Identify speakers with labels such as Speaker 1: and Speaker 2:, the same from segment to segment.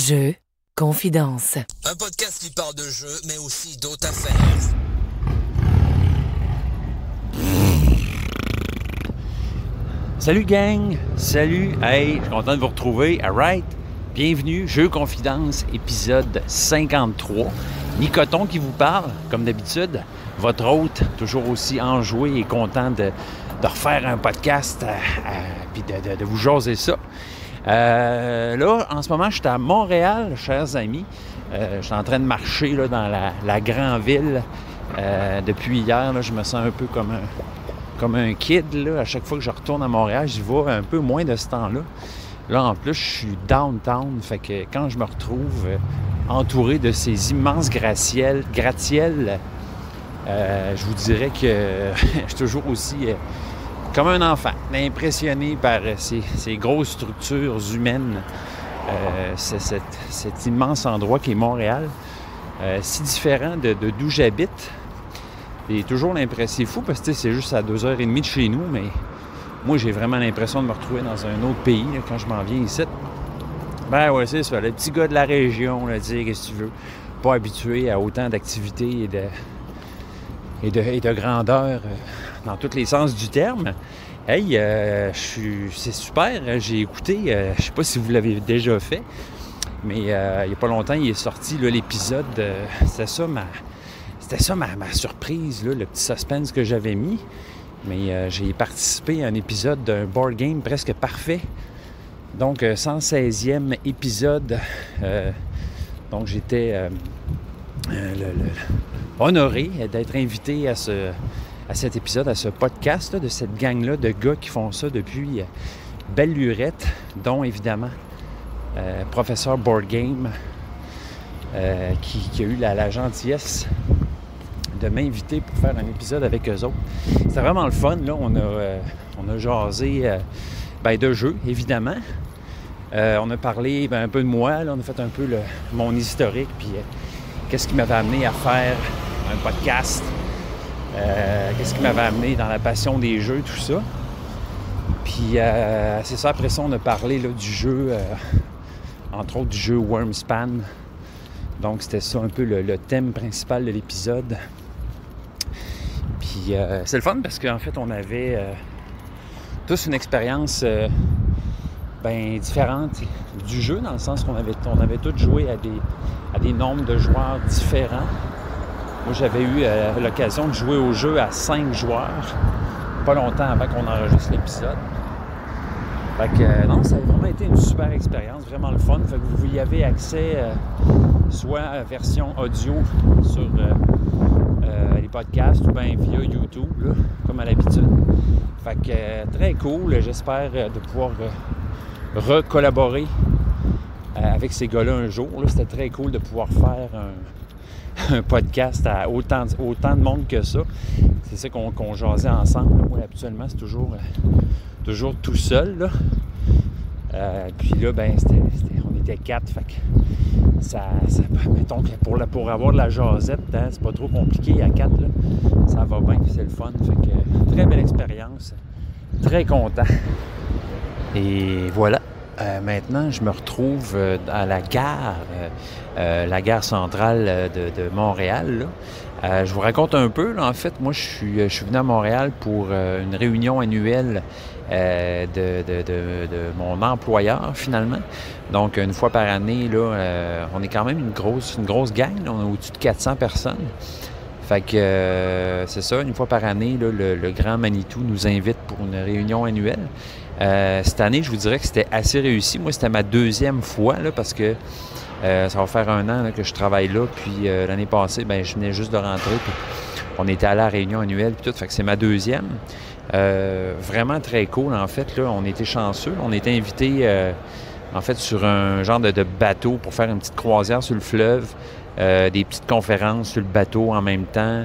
Speaker 1: Jeux, confidence.
Speaker 2: Un podcast qui parle de jeux, mais aussi d'autres affaires.
Speaker 3: Salut gang! Salut! Hey, je suis content de vous retrouver. Alright! Bienvenue, Jeux Confidence, épisode 53. Nicoton qui vous parle, comme d'habitude. Votre hôte, toujours aussi enjoué et content de refaire un podcast puis de vous jaser ça. Là, en ce moment, je suis à Montréal, chers amis. Je suis en train de marcher là, dans la grande ville. Depuis hier, là, je me sens un peu comme un kid. Là. À chaque fois que je retourne à Montréal, j'y vais un peu moins de ce temps-là. Là, en plus, je suis downtown. Fait que quand je me retrouve entouré de ces immenses gratte-ciels, je vous dirais que je suis toujours aussi comme un enfant, impressionné par ces grosses structures humaines, cet immense endroit qui est Montréal, si différent d'où j'habite. Et toujours l'impression, c'est fou parce que c'est juste à 2h30 de chez nous, mais moi j'ai vraiment l'impression de me retrouver dans un autre pays là, quand je m'en viens ici. Ben ouais, c'est ça, le petit gars de la région, là, dire qu'est-ce que tu veux, pas habitué à autant d'activités et de grandeur dans tous les sens du terme. Hey, c'est super, j'ai écouté, je sais pas si vous l'avez déjà fait, mais il n'y a pas longtemps, il est sorti là, l'épisode, c'était ça ma surprise, là, le petit suspense que j'avais mis. Mais j'ai participé à un épisode d'un board game presque parfait. Donc, 116e épisode. Donc, j'étais honoré d'être invité à cet épisode, à ce podcast là, de cette gang-là de gars qui font ça depuis belle lurette, dont évidemment Professeur Board Game, qui a eu la gentillesse de m'inviter pour faire un épisode avec eux autres. C'était vraiment le fun, là. On a jasé de jeux, évidemment. On a parlé un peu de moi, là. On a fait un peu mon historique, puis qu'est-ce qui m'avait amené à faire un podcast, qu'est-ce qui m'avait amené dans la passion des jeux, tout ça. Puis c'est ça, après ça, on a parlé là, du jeu, entre autres du jeu Wormspan. Donc c'était ça un peu le thème principal de l'épisode. Puis c'est le fun parce qu'en fait, on avait tous une expérience différente du jeu, dans le sens qu'on avait tous joué à des nombres de joueurs différents. Moi, j'avais eu l'occasion de jouer au jeu à 5 joueurs, pas longtemps avant qu'on enregistre l'épisode. Fait que non, ça a vraiment été une super expérience, vraiment le fun. Fait que vous y avez accès soit version audio sur les podcasts ou bien via YouTube, là, comme à l'habitude. Fait que très cool. J'espère de pouvoir recollaborer avec ces gars-là un jour. Là. C'était très cool de pouvoir faire un podcast à autant de monde que ça. C'est ça qu'on jasait ensemble. Moi, habituellement, c'est toujours tout seul. Là. Puis là, on était 4. Fait que ça mettons que pour avoir de la jasette, hein, c'est pas trop compliqué à 4. Là. Ça va bien, c'est le fun. Fait que très belle expérience. Très content. Et voilà. Maintenant, je me retrouve à la gare centrale de Montréal. Là. Je vous raconte un peu. Là, en fait, moi, je suis venu à Montréal pour une réunion annuelle de mon employeur, finalement. Donc, une fois par année, là, on est quand même une grosse gang. Là. On est au-dessus de 400 personnes. Fait que c'est ça, une fois par année, là, le Grand Manitou nous invite pour une réunion annuelle. Cette année, je vous dirais que c'était assez réussi. Moi, c'était ma 2e fois, là, parce que ça va faire 1 an là, que je travaille là. Puis l'année passée, je venais juste de rentrer. Puis on était allé à la réunion annuelle. Puis tout, fait que c'est ma 2e. Vraiment très cool, en fait. Là, on était chanceux. On était invités, en fait, sur un genre de bateau pour faire une petite croisière sur le fleuve. Des petites conférences sur le bateau en même temps.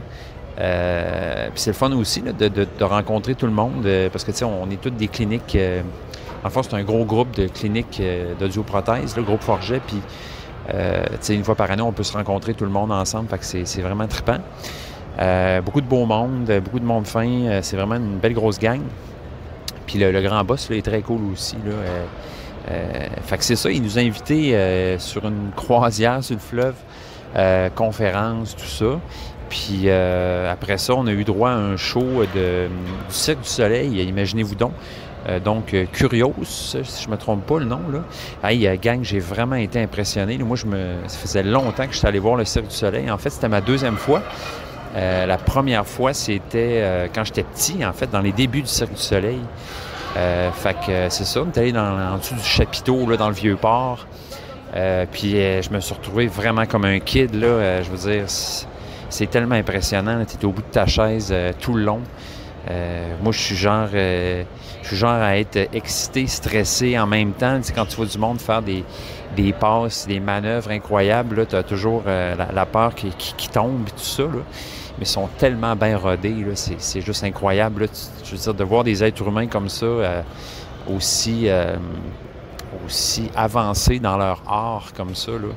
Speaker 3: Puis c'est le fun aussi là, de rencontrer tout le monde parce que tu sais, on est toutes des cliniques. En fait, c'est un gros groupe de cliniques d'audioprothèse, le groupe Forget. Puis tu sais, une fois par année, on peut se rencontrer tout le monde ensemble. Fait que c'est vraiment trippant. Beaucoup de beau monde, beaucoup de monde fin. C'est vraiment une belle grosse gang. Puis le grand boss là, est très cool aussi. Là, Fait que c'est ça, il nous a invités sur une croisière sur le fleuve, conférence, tout ça. Puis après ça, on a eu droit à un show du Cirque du Soleil, imaginez-vous donc. Donc, Curios, si je me trompe pas le nom, là. Hey, gang, j'ai vraiment été impressionné. Là, moi, ça faisait longtemps que j'étais allé voir le Cirque du Soleil. En fait, c'était ma deuxième fois. La première fois, c'était quand j'étais petit, en fait, dans les débuts du Cirque du Soleil. Fait que c'est ça, on est allé en dessous du chapiteau, là, dans le Vieux-Port. Puis je me suis retrouvé vraiment comme un kid, là. Je veux dire, c'est tellement impressionnant. Tu es au bout de ta chaise tout le long. Moi, je suis genre à être excité, stressé en même temps. Tu sais, quand tu vois du monde faire des passes, des manœuvres incroyables, tu as toujours la peur qui tombe et tout ça, là. Mais ils sont tellement bien rodés, là, c'est juste incroyable. Là. Je veux dire, de voir des êtres humains comme ça, aussi avancés dans leur art comme ça, là,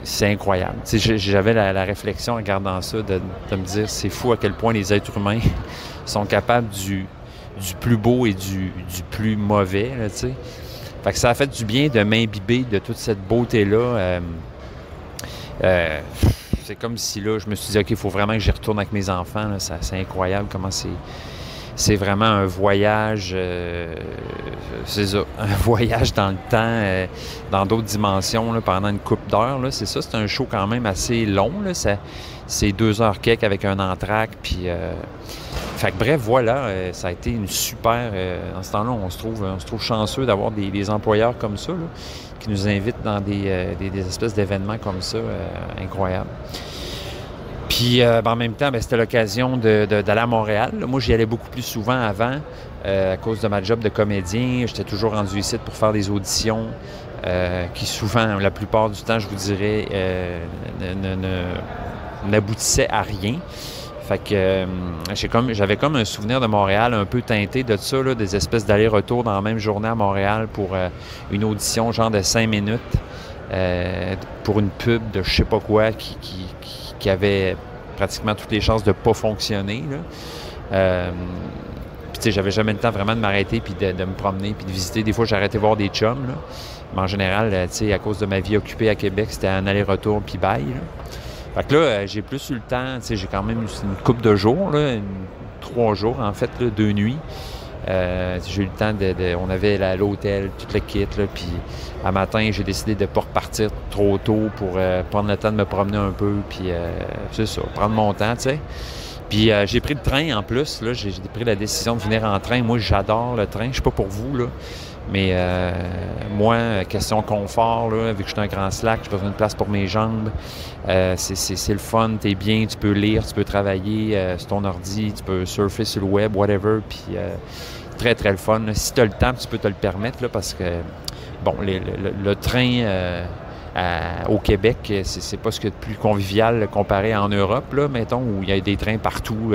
Speaker 3: c'est incroyable. Tu sais, j'avais la réflexion en regardant ça de me dire, c'est fou à quel point les êtres humains sont capables du plus beau et du plus mauvais, là, tu sais. Fait que ça a fait du bien de m'imbiber de toute cette beauté-là. C'est comme si, là, je me suis dit, OK, il faut vraiment que j'y retourne avec mes enfants. Là. C'est incroyable comment c'est vraiment un voyage, c'est ça, un voyage dans le temps, dans d'autres dimensions, là, pendant une couple d'heures. Là. C'est ça, c'est un show quand même assez long. Là. C'est 2 heures quelques avec un entracte. Puis, fait que bref, voilà, ça a été une super... en ce temps-là, on se trouve chanceux d'avoir des employeurs comme ça, là, qui nous invitent dans des espèces d'événements comme ça, incroyables. Puis, en même temps, c'était l'occasion d'aller à Montréal. Moi, j'y allais beaucoup plus souvent avant, à cause de ma job de comédien. J'étais toujours rendu ici pour faire des auditions qui, souvent, la plupart du temps, je vous dirais, n'aboutissaient à rien. Fait que j'avais comme un souvenir de Montréal un peu teinté de ça, là, des espèces d'allers-retours dans la même journée à Montréal pour une audition genre de 5 minutes pour une pub de je sais pas quoi qui avait pratiquement toutes les chances de pas fonctionner. Puis tu sais, j'avais jamais le temps vraiment de m'arrêter puis de me promener puis de visiter. Des fois, j'arrêtais voir des chums, là. Mais en général, tu sais, à cause de ma vie occupée à Québec, c'était un aller-retour puis bye, là. Fait que là, j'ai plus eu le temps, tu sais, j'ai quand même eu une couple de jours, là, 3 jours en fait, là, 2 nuits. J'ai eu le temps on avait l'hôtel, tout le kit, là, puis à matin, j'ai décidé de ne pas repartir trop tôt pour prendre le temps de me promener un peu, puis c'est ça, prendre mon temps, tu sais. Puis j'ai pris le train en plus, là, j'ai pris la décision de venir en train. Moi, j'adore le train, je sais pas pour vous, là. Mais moi, question confort, là, vu que je suis un grand slack, j'ai besoin de place pour mes jambes. C'est le fun, t'es bien, tu peux lire, tu peux travailler sur ton ordi, tu peux surfer sur le web, whatever. Puis très, très le fun. Si tu as le temps, tu peux te le permettre, là, parce que, bon, le train au Québec, c'est pas ce qu'il y a de plus convivial comparé en Europe, là, mettons, où il y a des trains partout,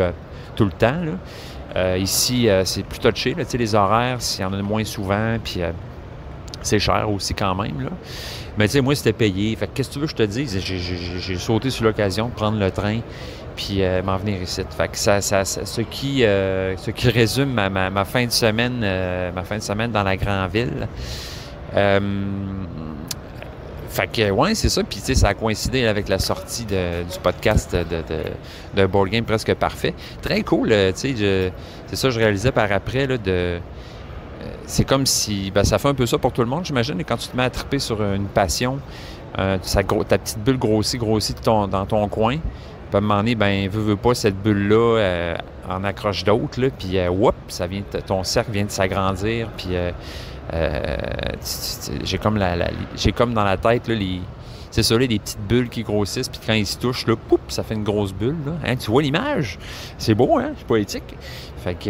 Speaker 3: tout le temps, là. Ici, c'est plus touché, là, les horaires, il y en a moins souvent, puis c'est cher aussi quand même, là. Mais tu sais, moi, c'était payé. Fait que qu'est-ce que tu veux que je te dise? J'ai sauté sur l'occasion de prendre le train puis m'en venir ici. Fait que ce qui résume ma fin de semaine, dans la grande ville. Fait que, ouais, c'est ça. Puis, tu sais, ça a coïncidé avec la sortie du podcast de Board Game Presque Parfait. Très cool, tu sais. C'est ça, je réalisais par après, là, c'est comme si... Ben, ça fait un peu ça pour tout le monde, j'imagine. Et quand tu te mets à triper sur une passion, ta petite bulle grossit dans ton coin. Puis, à un moment donné, ben, veux pas, cette bulle-là en accroche d'autres, là. Puis, ton cercle vient de s'agrandir. Puis... j'ai comme dans la tête là, c'est ça, là, des petites bulles qui grossissent, puis quand ils se touchent, là, poup, ça fait une grosse bulle. Là. Hein, tu vois l'image? C'est beau, hein? C'est poétique. Fait que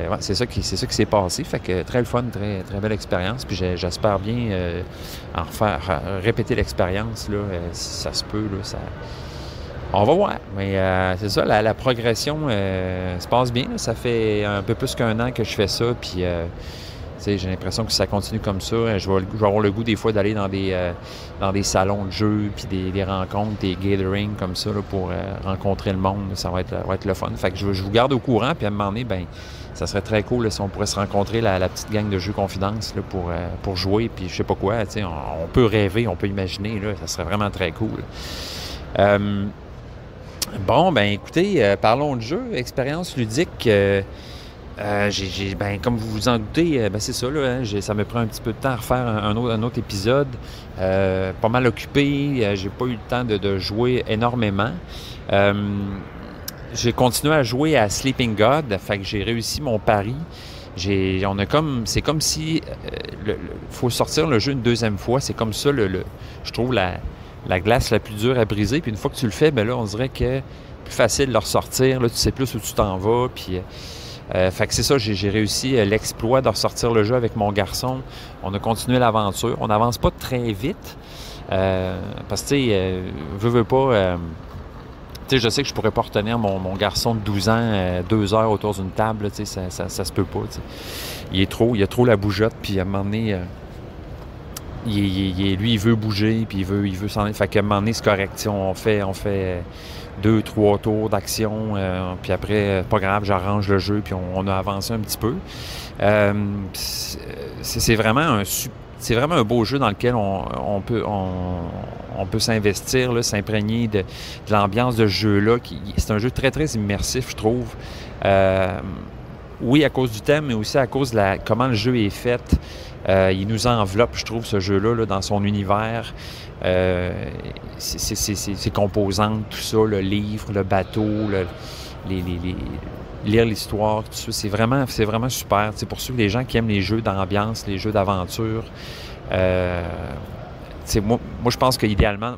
Speaker 3: ouais, c'est ça qui s'est passé. Fait que très le fun, très, très belle expérience. Puis j'espère bien répéter l'expérience, là, si ça se peut. Là, on va voir. Mais c'est ça, la progression se passe bien. Là. Ça fait un peu plus qu'1 an que je fais ça, puis J'ai l'impression que si ça continue comme ça, je vais avoir le goût des fois d'aller dans des salons de jeux, puis des rencontres, des gatherings comme ça là, pour rencontrer le monde. Ça va être le fun. Fait que je vous garde au courant, puis à un moment donné, ben ça serait très cool là, si on pourrait se rencontrer la petite gang de jeux Confidence là, pour jouer, puis je sais pas quoi. On peut rêver, on peut imaginer, là, ça serait vraiment très cool. Bon, ben écoutez, parlons de jeu, expérience ludique. Comme vous vous en doutez, c'est ça, là, ça me prend un petit peu de temps à refaire un autre épisode. Pas mal occupé, j'ai pas eu le temps de jouer énormément. J'ai continué à jouer à Sleeping God, fait que j'ai réussi mon pari. C'est comme si faut sortir le jeu une deuxième fois. C'est comme ça, je trouve, la glace la plus dure à briser. Puis une fois que tu le fais, ben là, on dirait que c'est plus facile de le ressortir. Là, tu sais plus où tu t'en vas. Puis, fait que c'est ça, j'ai réussi l'exploit de ressortir le jeu avec mon garçon. On a continué l'aventure. On n'avance pas très vite. Parce que, tu sais, veux pas... Tu sais, je sais que je pourrais pas retenir mon garçon de 12 ans 2 heures autour d'une table. Tu sais, ça se peut pas. Tu sais. Il a trop la bougeotte. Puis à un moment donné... lui, il veut bouger, puis il veut s'en aller. Fait qu'à un moment donné, c'est correct. On fait 2-3 tours d'action, puis après, pas grave, j'arrange le jeu, puis on a avancé un petit peu. C'est vraiment un beau jeu dans lequel on peut s'investir, là, s'imprégner de l'ambiance de ce jeu-là. C'est un jeu très, très immersif, je trouve. Oui, à cause du thème, mais aussi à cause de comment le jeu est fait. Il nous enveloppe, je trouve, ce jeu-là, là, dans son univers. Ses composantes, tout ça, le livre, le bateau, lire l'histoire, tout ça, c'est vraiment super. T'sais, pour ceux, les gens qui aiment les jeux d'ambiance, les jeux d'aventure, moi, je pense qu'idéalement,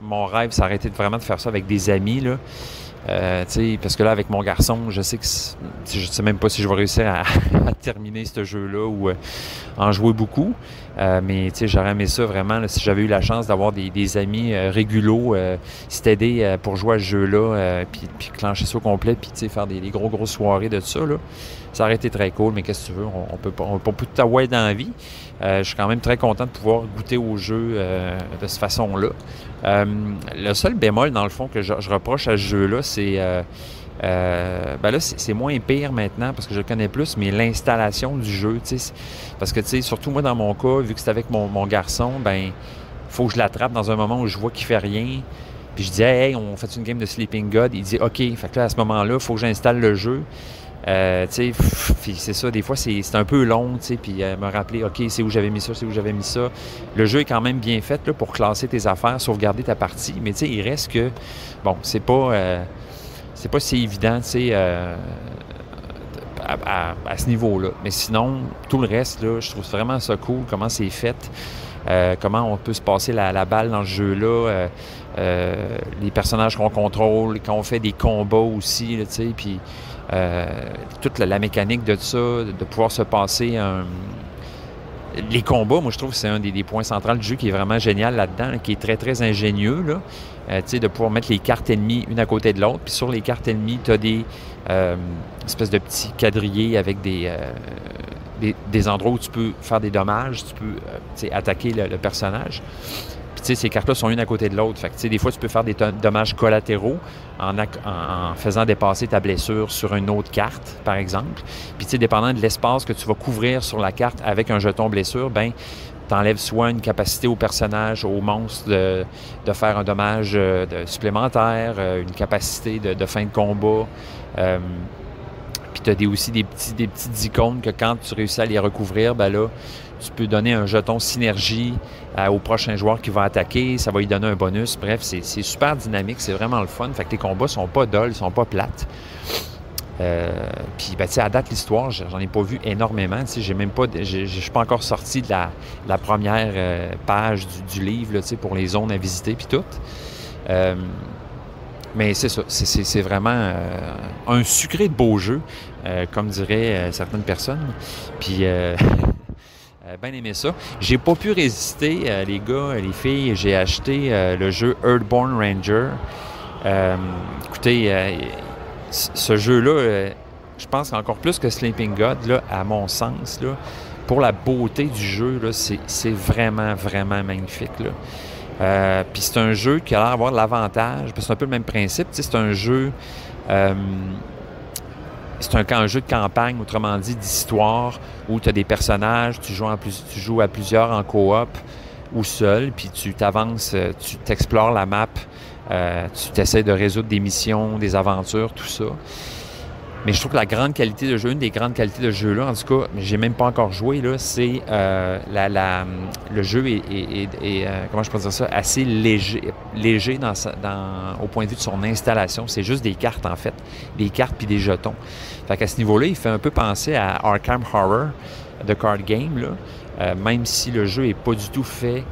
Speaker 3: mon rêve, ça aurait été vraiment de faire ça avec des amis, là. Parce que là, avec mon garçon, je sais que je sais même pas si je vais réussir à terminer ce jeu-là ou en jouer beaucoup. Mais j'aurais aimé ça vraiment, là, si j'avais eu la chance d'avoir des amis régulos, s'aider pour jouer à ce jeu-là, puis clencher ça au complet, puis faire des grosses soirées de ça, là. Ça aurait été très cool, mais qu'est-ce que tu veux, on peut pas tout avoir dans la vie. Je suis quand même très content de pouvoir goûter au jeu de cette façon-là. Le seul bémol, dans le fond, que je reproche à ce jeu-là, c'est... c'est moins pire maintenant parce que je le connais plus, mais l'installation du jeu, parce que, surtout moi, dans mon cas, vu que c'est avec mon garçon, ben faut que je l'attrape dans un moment où je vois qu'il fait rien. Puis je dis, hey, on fait une game de Sleeping God? Il dit, OK. Fait que là, à ce moment-là, il faut que j'installe le jeu. Puis c'est ça, des fois, c'est un peu long, puis me rappeler, OK, c'est où j'avais mis ça. Le jeu est quand même bien fait là, pour classer tes affaires, sauvegarder ta partie, mais il reste que, bon, c'est pas si évident, à ce niveau-là. Mais sinon, tout le reste, là, je trouve vraiment ça cool, comment c'est fait, comment on peut se passer la balle dans ce jeu-là, les personnages qu'on contrôle, quand on fait des combats aussi, puis toute la mécanique de ça, de pouvoir se passer les combats, moi je trouve que c'est un des points centraux du jeu qui est vraiment génial là-dedans, là, qui est très très ingénieux, là. De pouvoir mettre les cartes ennemies une à côté de l'autre, puis sur les cartes ennemies, tu as des espèces de petits quadrillés avec des endroits où tu peux faire des dommages, tu peux attaquer le personnage. Puis ces cartes-là sont une à côté de l'autre. Fait que des fois, tu peux faire des dommages collatéraux en faisant dépasser ta blessure sur une autre carte, par exemple. Puis dépendant de l'espace que tu vas couvrir sur la carte avec un jeton blessure, ben tu enlèves soit une capacité au personnage, au monstre de faire un dommage supplémentaire, une capacité de fin de combat. Puis tu as aussi des petites icônes que quand tu réussis à les recouvrir, ben là, tu peux donner un jeton synergie au prochain joueur qui va attaquer. Ça va lui donner un bonus. Bref, c'est super dynamique. C'est vraiment le fun. Fait que les combats sont pas dulls, sont pas plates. Puis, à date, l'histoire, j'en ai pas vu énormément. Je suis pas encore sorti de la première page du livre là, pour les zones à visiter puis tout. Mais c'est ça. C'est vraiment un sucré de beau jeu, comme diraient certaines personnes. Puis... bien aimé ça. J'ai pas pu résister, les gars, les filles. J'ai acheté le jeu Earthborn Ranger. Écoutez, ce jeu-là, je pense encore plus que Sleeping God, là, à mon sens, là, pour la beauté du jeu, là, c'est vraiment, vraiment magnifique, là. Puis c'est un jeu qui a l'air d'avoir l'avantage, parce que c'est un peu le même principe, tu sais, c'est un jeu... c'est un jeu de campagne, autrement dit, d'histoire, où tu as des personnages, tu joues à plusieurs en coop ou seul, puis tu t'avances, tu t'explores la map, tu essaies de résoudre des missions, des aventures, tout ça. Mais je trouve que la grande qualité de jeu, une des grandes qualités de ce jeu-là, en tout cas, j'ai même pas encore joué, là, c'est le jeu est comment je peux dire ça, assez léger au point de vue de son installation. C'est juste des cartes, en fait. Des cartes puis des jetons. Fait qu'à ce niveau-là, il fait un peu penser à Arkham Horror de Card Game, là, même si le jeu est pas du tout fait...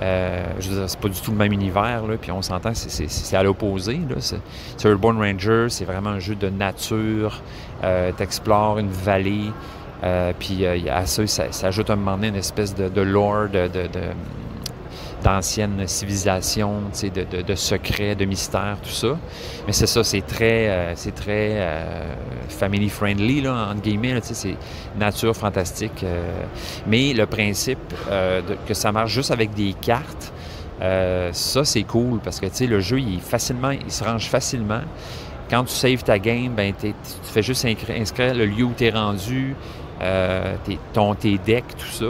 Speaker 3: je veux dire, c'est pas du tout le même univers, là, puis on s'entend que c'est à l'opposé. C'est Urban Ranger, c'est vraiment un jeu de nature. T'explores une vallée, puis à ça ajoute à un moment donné une espèce de lore d'anciennes civilisations, de secrets, de mystères, tout ça. Mais c'est ça, c'est très family-friendly, là, entre guillemets, là, c'est nature fantastique. Mais le principe que ça marche juste avec des cartes, ça, c'est cool, parce que le jeu, il se range facilement. Quand tu saves ta game, ben, tu fais juste inscrire le lieu où tu es rendu, tes decks, tout ça.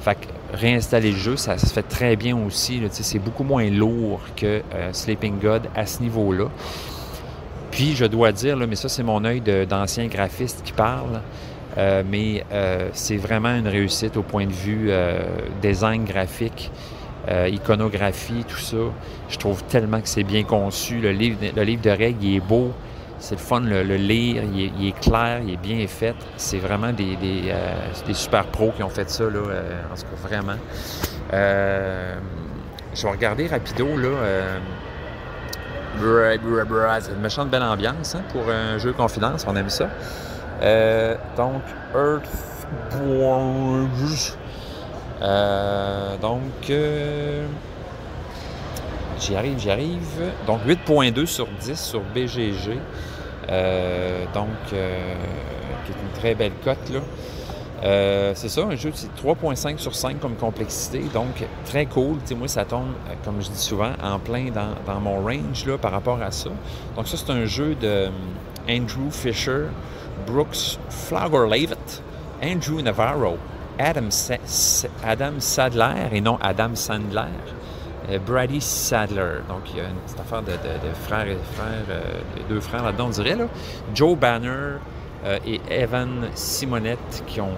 Speaker 3: Fait que réinstaller le jeu, ça se fait très bien aussi. C'est beaucoup moins lourd que Sleeping God à ce niveau-là. Puis, je dois dire, là, mais ça, c'est mon œil d'ancien graphiste qui parle, mais c'est vraiment une réussite au point de vue design graphique, iconographie, tout ça. Je trouve tellement que c'est bien conçu. Le livre de règles, il est beau. C'est le fun de le lire, il est clair, il est bien fait. C'est vraiment des super pros qui ont fait ça, là, en tout cas, vraiment. Je vais regarder rapido, là. C'est une méchante belle ambiance, hein, pour un jeu Confidence, on aime ça. Donc, Earthborn. J'y arrive. Donc, 8.2 sur 10 sur BGG. Qui est une très belle cote, là. C'est ça, un jeu, c'est 3.5 sur 5 comme complexité, donc très cool. T'sais, moi, ça tombe, comme je dis souvent, en plein dans mon range, là, par rapport à ça. Donc ça, c'est un jeu de Andrew Fisher, Brooks Flauger-Leavitt, Andrew Navarro, Adam Sadler, et non Adam Sandler, Brady Sadler. Donc, il y a une petite affaire de frères et deux frères là-dedans, on dirait, là. Joe Banner et Evan Simonette qui ont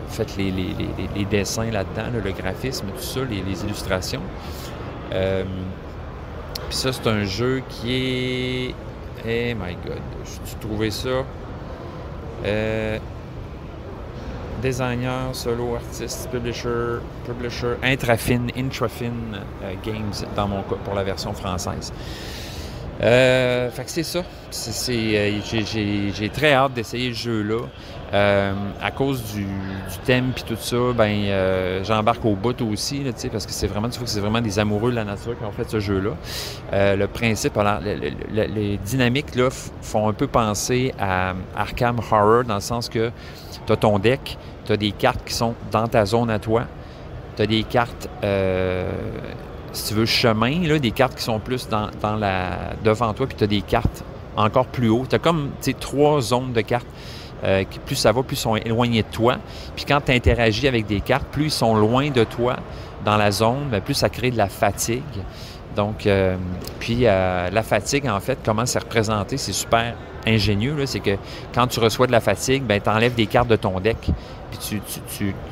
Speaker 3: fait les dessins là-dedans, là, le graphisme, tout ça, les illustrations. Puis ça, c'est un jeu qui est... Oh my God, j'ai trouvé ça. Designer, solo, artiste, publisher, Intrafin Games dans mon cas pour la version française. Fait que c'est ça. J'ai très hâte d'essayer le jeu-là. À cause du thème puis tout ça, ben j'embarque au bout aussi, là, parce que c'est vraiment, tu vois que c'est vraiment des amoureux de la nature qui ont fait ce jeu-là. Le principe, alors, les dynamiques là, font un peu penser à Arkham Horror, dans le sens que tu as ton deck, tu as des cartes qui sont dans ta zone à toi, tu as des cartes, si tu veux, chemin, là, des cartes qui sont plus devant toi, puis tu as des cartes encore plus haut. Tu as comme 3 zones de cartes. Plus ça va, plus ils sont éloignés de toi. Puis quand tu interagis avec des cartes, plus ils sont loin de toi dans la zone, bien, plus ça crée de la fatigue. Donc, la fatigue, en fait, comment c'est représenté, c'est super ingénieux, là. C'est que quand tu reçois de la fatigue, bien, tu enlèves des cartes de ton deck, puis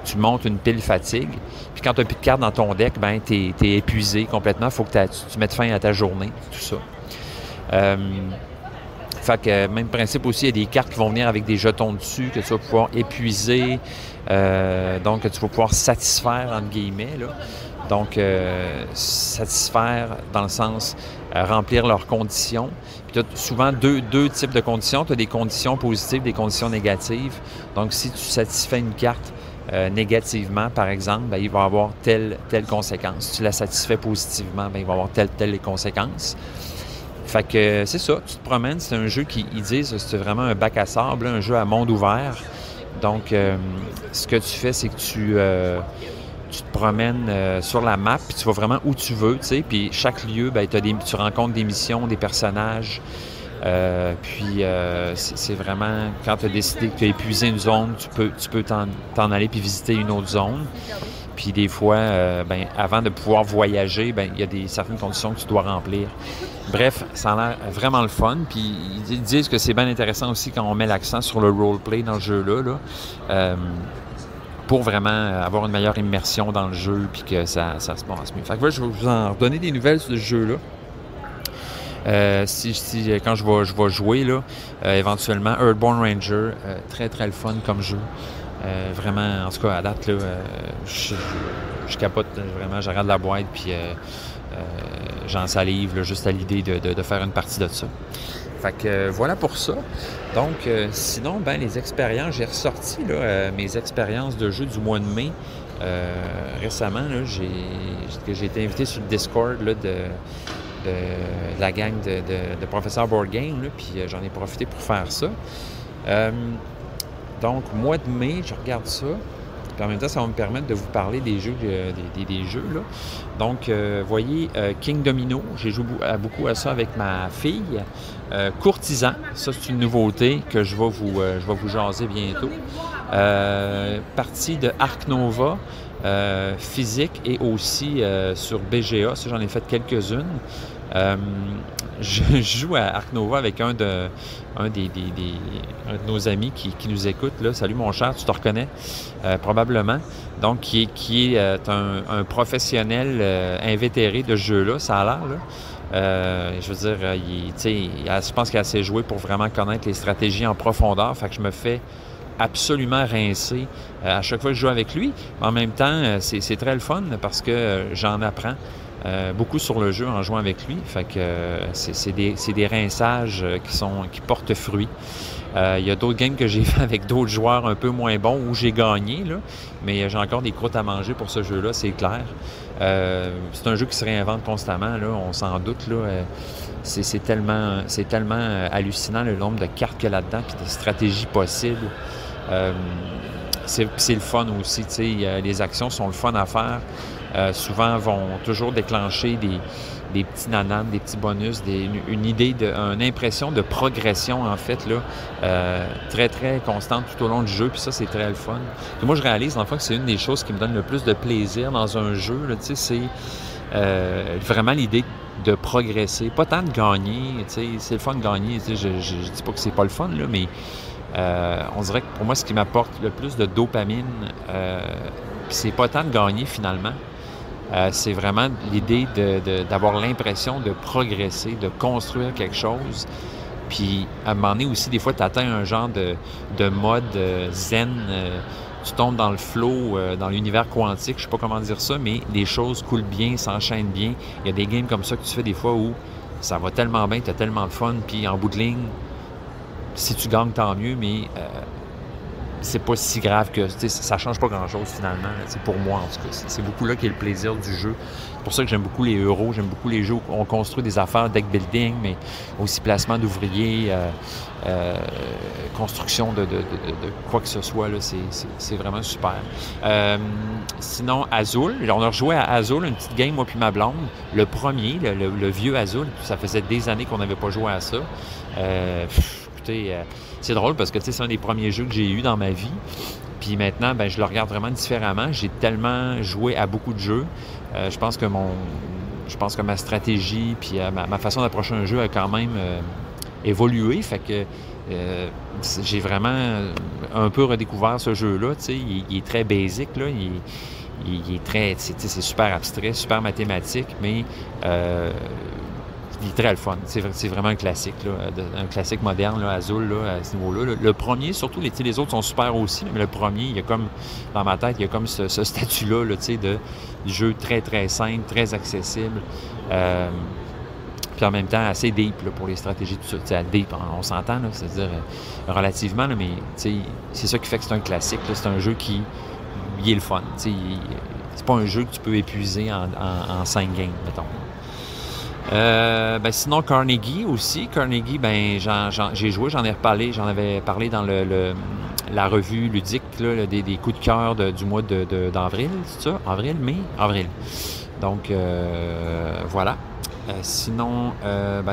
Speaker 3: tu montes une pile fatigue. Puis quand tu n'as plus de cartes dans ton deck, bien, tu es épuisé complètement. Il faut que tu mettes fin à ta journée, tout ça. Fait que même principe aussi, il y a des cartes qui vont venir avec des jetons dessus que tu vas pouvoir épuiser, donc que tu vas pouvoir satisfaire, entre guillemets, là. Donc, satisfaire dans le sens remplir leurs conditions. Puis tu as souvent deux types de conditions. Tu as des conditions positives, des conditions négatives. Donc, si tu satisfais une carte négativement, par exemple, bien, il va y avoir telle conséquence. Si tu la satisfais positivement, bien, il va y avoir telle conséquence. Fait que c'est ça, tu te promènes, c'est un jeu qui, ils disent, c'est vraiment un bac à sable, un jeu à monde ouvert. Donc, ce que tu fais, c'est que tu te promènes sur la map, puis tu vas vraiment où tu veux, tu sais, puis chaque lieu, ben, tu rencontres des missions, des personnages, puis c'est vraiment, quand tu as décidé que tu as épuisé une zone, tu peux t'en aller puis visiter une autre zone. Puis des fois, ben, avant de pouvoir voyager, ben, il y a certaines conditions que tu dois remplir. Bref, ça a l'air vraiment le fun. Puis ils disent que c'est bien intéressant aussi quand on met l'accent sur le roleplay dans le jeu-là, là, pour vraiment avoir une meilleure immersion dans le jeu puis que ça se passe mieux. Fait que là, je vais vous en redonner des nouvelles sur ce jeu-là. Quand je vais jouer, là, éventuellement, Earthborn Ranger, très très le fun comme jeu. Vraiment, en tout cas, à date, là, je capote vraiment, je regarde la boîte, puis j'en salive là, juste à l'idée de faire une partie de ça. Fait que voilà pour ça. Donc, sinon, ben les expériences, j'ai ressorti là, mes expériences de jeu du mois de mai. Récemment, là, j'ai été invité sur le Discord là, de la gang de Professeur Board Game, là, puis j'en ai profité pour faire ça. Donc, mois de mai, je regarde ça. Puis en même temps, ça va me permettre de vous parler des jeux, des jeux là. Donc, voyez, King Domino, j'ai joué beaucoup à ça avec ma fille. Courtisan, ça c'est une nouveauté que je vais vous jaser bientôt. Partie de Ark Nova, physique et aussi sur BGA, ça j'en ai fait quelques-unes. Je joue à Ark Nova avec un de nos amis qui nous écoute. Là. Salut mon cher, tu te reconnais probablement. Donc, qui est un professionnel invétéré de ce jeu-là, ça a l'air. Là. Je veux dire, je pense qu'il a assez joué pour vraiment connaître les stratégies en profondeur. Fait que je me fais absolument rincer à chaque fois que je joue avec lui. Mais en même temps, c'est très le fun parce que j'en apprends. Beaucoup sur le jeu en jouant avec lui. Fait que c'est des rinçages qui portent fruit. Il y a d'autres games que j'ai fait avec d'autres joueurs un peu moins bons où j'ai gagné, là, mais j'ai encore des croûtes à manger pour ce jeu-là, c'est clair. C'est un jeu qui se réinvente constamment, là, on s'en doute. Là, c'est tellement hallucinant le nombre de cartes qu'il y a là-dedans et de stratégies possibles. C'est le fun aussi, tu sais, les actions sont le fun à faire. Souvent vont toujours déclencher des petits nananes, des petits bonus, une idée, une impression de progression, en fait, là, très, très constante tout au long du jeu, puis ça, c'est très le fun. Puis moi, je réalise, en fait, que c'est une des choses qui me donne le plus de plaisir dans un jeu, là, tu sais, c'est vraiment l'idée de progresser, pas tant de gagner, tu sais, c'est le fun de gagner, tu sais, je dis pas que c'est pas le fun, là, mais on dirait que pour moi, ce qui m'apporte le plus de dopamine, c'est pas tant de gagner, finalement. C'est vraiment l'idée d'avoir l'impression de progresser, de construire quelque chose. Puis, à un moment donné aussi, des fois, tu atteins un genre de mode zen. Tu tombes dans le flow, dans l'univers quantique, je sais pas comment dire ça, mais les choses coulent bien, s'enchaînent bien. Il y a des games comme ça que tu fais des fois où ça va tellement bien, tu as tellement de fun, puis en bout de ligne, si tu gagnes, tant mieux, mais c'est pas si grave que ça change pas grand-chose finalement. C'est pour moi, en tout cas. C'est beaucoup là qui est le plaisir du jeu. C'est pour ça que j'aime beaucoup les euros, j'aime beaucoup les jeux où on construit des affaires, deck building, mais aussi placement d'ouvriers, construction de quoi que ce soit. Là, c'est vraiment super. Sinon, Azul. On a rejoué à Azul, une petite game, moi puis ma blonde. Le premier, le vieux Azul, ça faisait des années qu'on n'avait pas joué à ça. C'est drôle parce que c'est un des premiers jeux que j'ai eu dans ma vie. Puis maintenant, ben, je le regarde vraiment différemment. J'ai tellement joué à beaucoup de jeux. Je pense que ma stratégie puis ma façon d'approcher un jeu a quand même évolué. Fait que j'ai vraiment un peu redécouvert ce jeu-là. Il est très basic, là. Il est très... C'est super abstrait, super mathématique, mais... il est très le fun. C'est vraiment un classique, là, un classique moderne, là, Azul, là, à ce niveau-là. Le premier, surtout, les autres sont super aussi, mais le premier, il y a comme, dans ma tête, il y a comme ce statut-là, là, du jeu très, très simple, très accessible. Puis en même temps, assez deep là, pour les stratégies, tout ça. Deep, on s'entend, c'est-à-dire relativement, là, mais c'est ça qui fait que c'est un classique. Là, c'est un jeu qui il est le fun. C'est pas un jeu que tu peux épuiser en 5 games, mettons. Sinon, Carnegie aussi. Carnegie, j'ai joué, j'en avais parlé dans la revue ludique là, des coups de cœur du mois d'avril, c'est ça? Avril, mai? Avril. Donc, voilà. Sinon,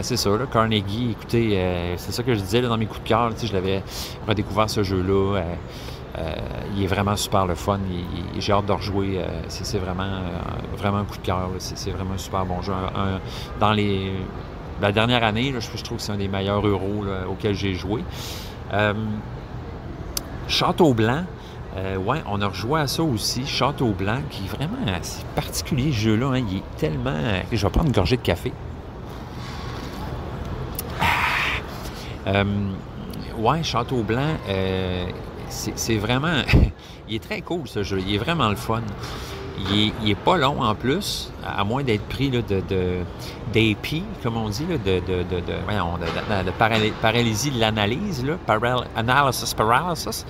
Speaker 3: c'est ça, là, Carnegie, écoutez, c'est ça que je disais là, dans mes coups de cœur, je l'avais redécouvert ce jeu-là. Il est vraiment super le fun. J'ai hâte de rejouer. C'est vraiment un coup de cœur. C'est vraiment un super bon jeu. Dans la dernière année, là, je trouve que c'est un des meilleurs euros là, auxquels j'ai joué. Château Blanc, ouais, on a rejoué à ça aussi. Château Blanc, qui est vraiment assez particulier, ce jeu-là. Hein, il est tellement... Je vais prendre une gorgée de café. Ouais, Château Blanc, c'est vraiment... il est très cool, ce jeu. Il est vraiment le fun. Il est pas long en plus, à moins d'être pris là, d'AP, comme on dit, là, de paralysie de l'analyse, là, analysis paralysis.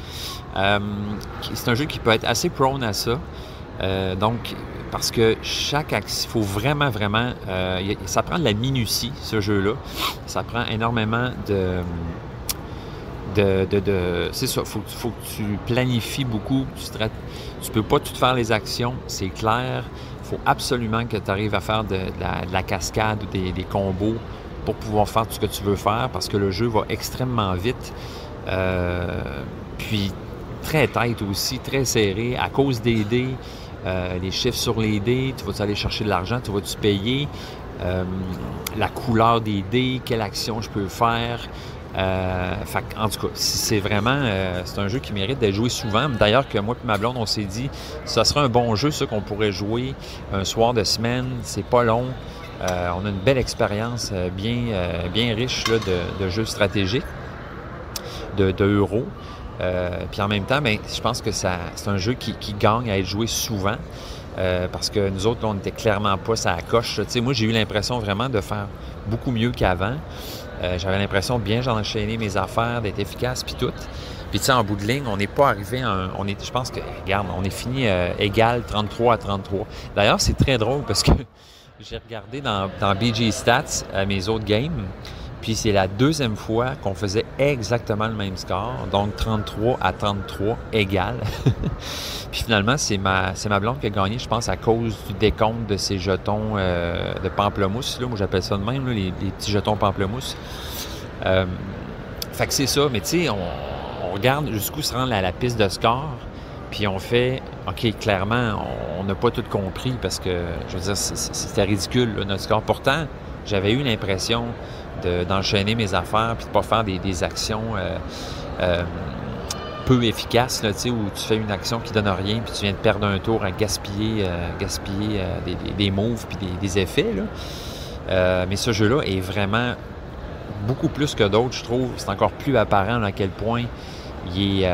Speaker 3: C'est un jeu qui peut être assez prone à ça. Donc, parce que chaque action, il faut vraiment, ça prend de la minutie, ce jeu-là. Ça prend énormément c'est ça, faut que tu planifies beaucoup, tu peux pas tout faire les actions, c'est clair. Il faut absolument que tu arrives à faire de la cascade ou des combos pour pouvoir faire tout ce que tu veux faire, parce que le jeu va extrêmement vite. Puis très tight aussi, très serré, à cause des dés, les chiffres sur les dés, tu vas aller chercher de l'argent, tu vas-tu payer, la couleur des dés, quelle action je peux faire. En tout cas, c'est vraiment c'est un jeu qui mérite d'être joué souvent. D'ailleurs, que moi et ma blonde, on s'est dit ça serait un bon jeu, ça, qu'on pourrait jouer un soir de semaine. C'est pas long. On a une belle expérience bien riche là, de jeux stratégiques, de euros. Puis en même temps, je pense que c'est un jeu qui gagne à être joué souvent. Parce que nous autres, là, on n'était clairement pas ça à coche. Moi, j'ai eu l'impression vraiment de faire beaucoup mieux qu'avant. J'avais l'impression de bien enchaîner mes affaires, d'être efficace, puis tout. Puis tu sais, en bout de ligne, on n'est pas arrivé à je pense que, regarde, on est fini égal 33-33. D'ailleurs, c'est très drôle parce que j'ai regardé dans BG Stats mes autres games, puis c'est la deuxième fois qu'on faisait exactement le même score, donc 33-33 égal. Puis finalement, c'est ma blonde qui a gagné, je pense, à cause du décompte de ces jetons de pamplemousse. Là, moi, j'appelle ça de même, là, les petits jetons pamplemousse. Fait que c'est ça, mais tu sais, on regarde jusqu'où se rend la piste de score, puis on fait, OK, clairement, on n'a pas tout compris parce que, je veux dire, c'était ridicule, là, notre score. Pourtant, j'avais eu l'impression d'enchaîner mes affaires puis de ne pas faire des actions peu efficaces, là, où tu fais une action qui ne donne rien puis tu viens de perdre un tour à gaspiller des moves puis des effets. Là. Mais ce jeu-là est vraiment beaucoup plus que d'autres, je trouve. C'est encore plus apparent à quel point il est...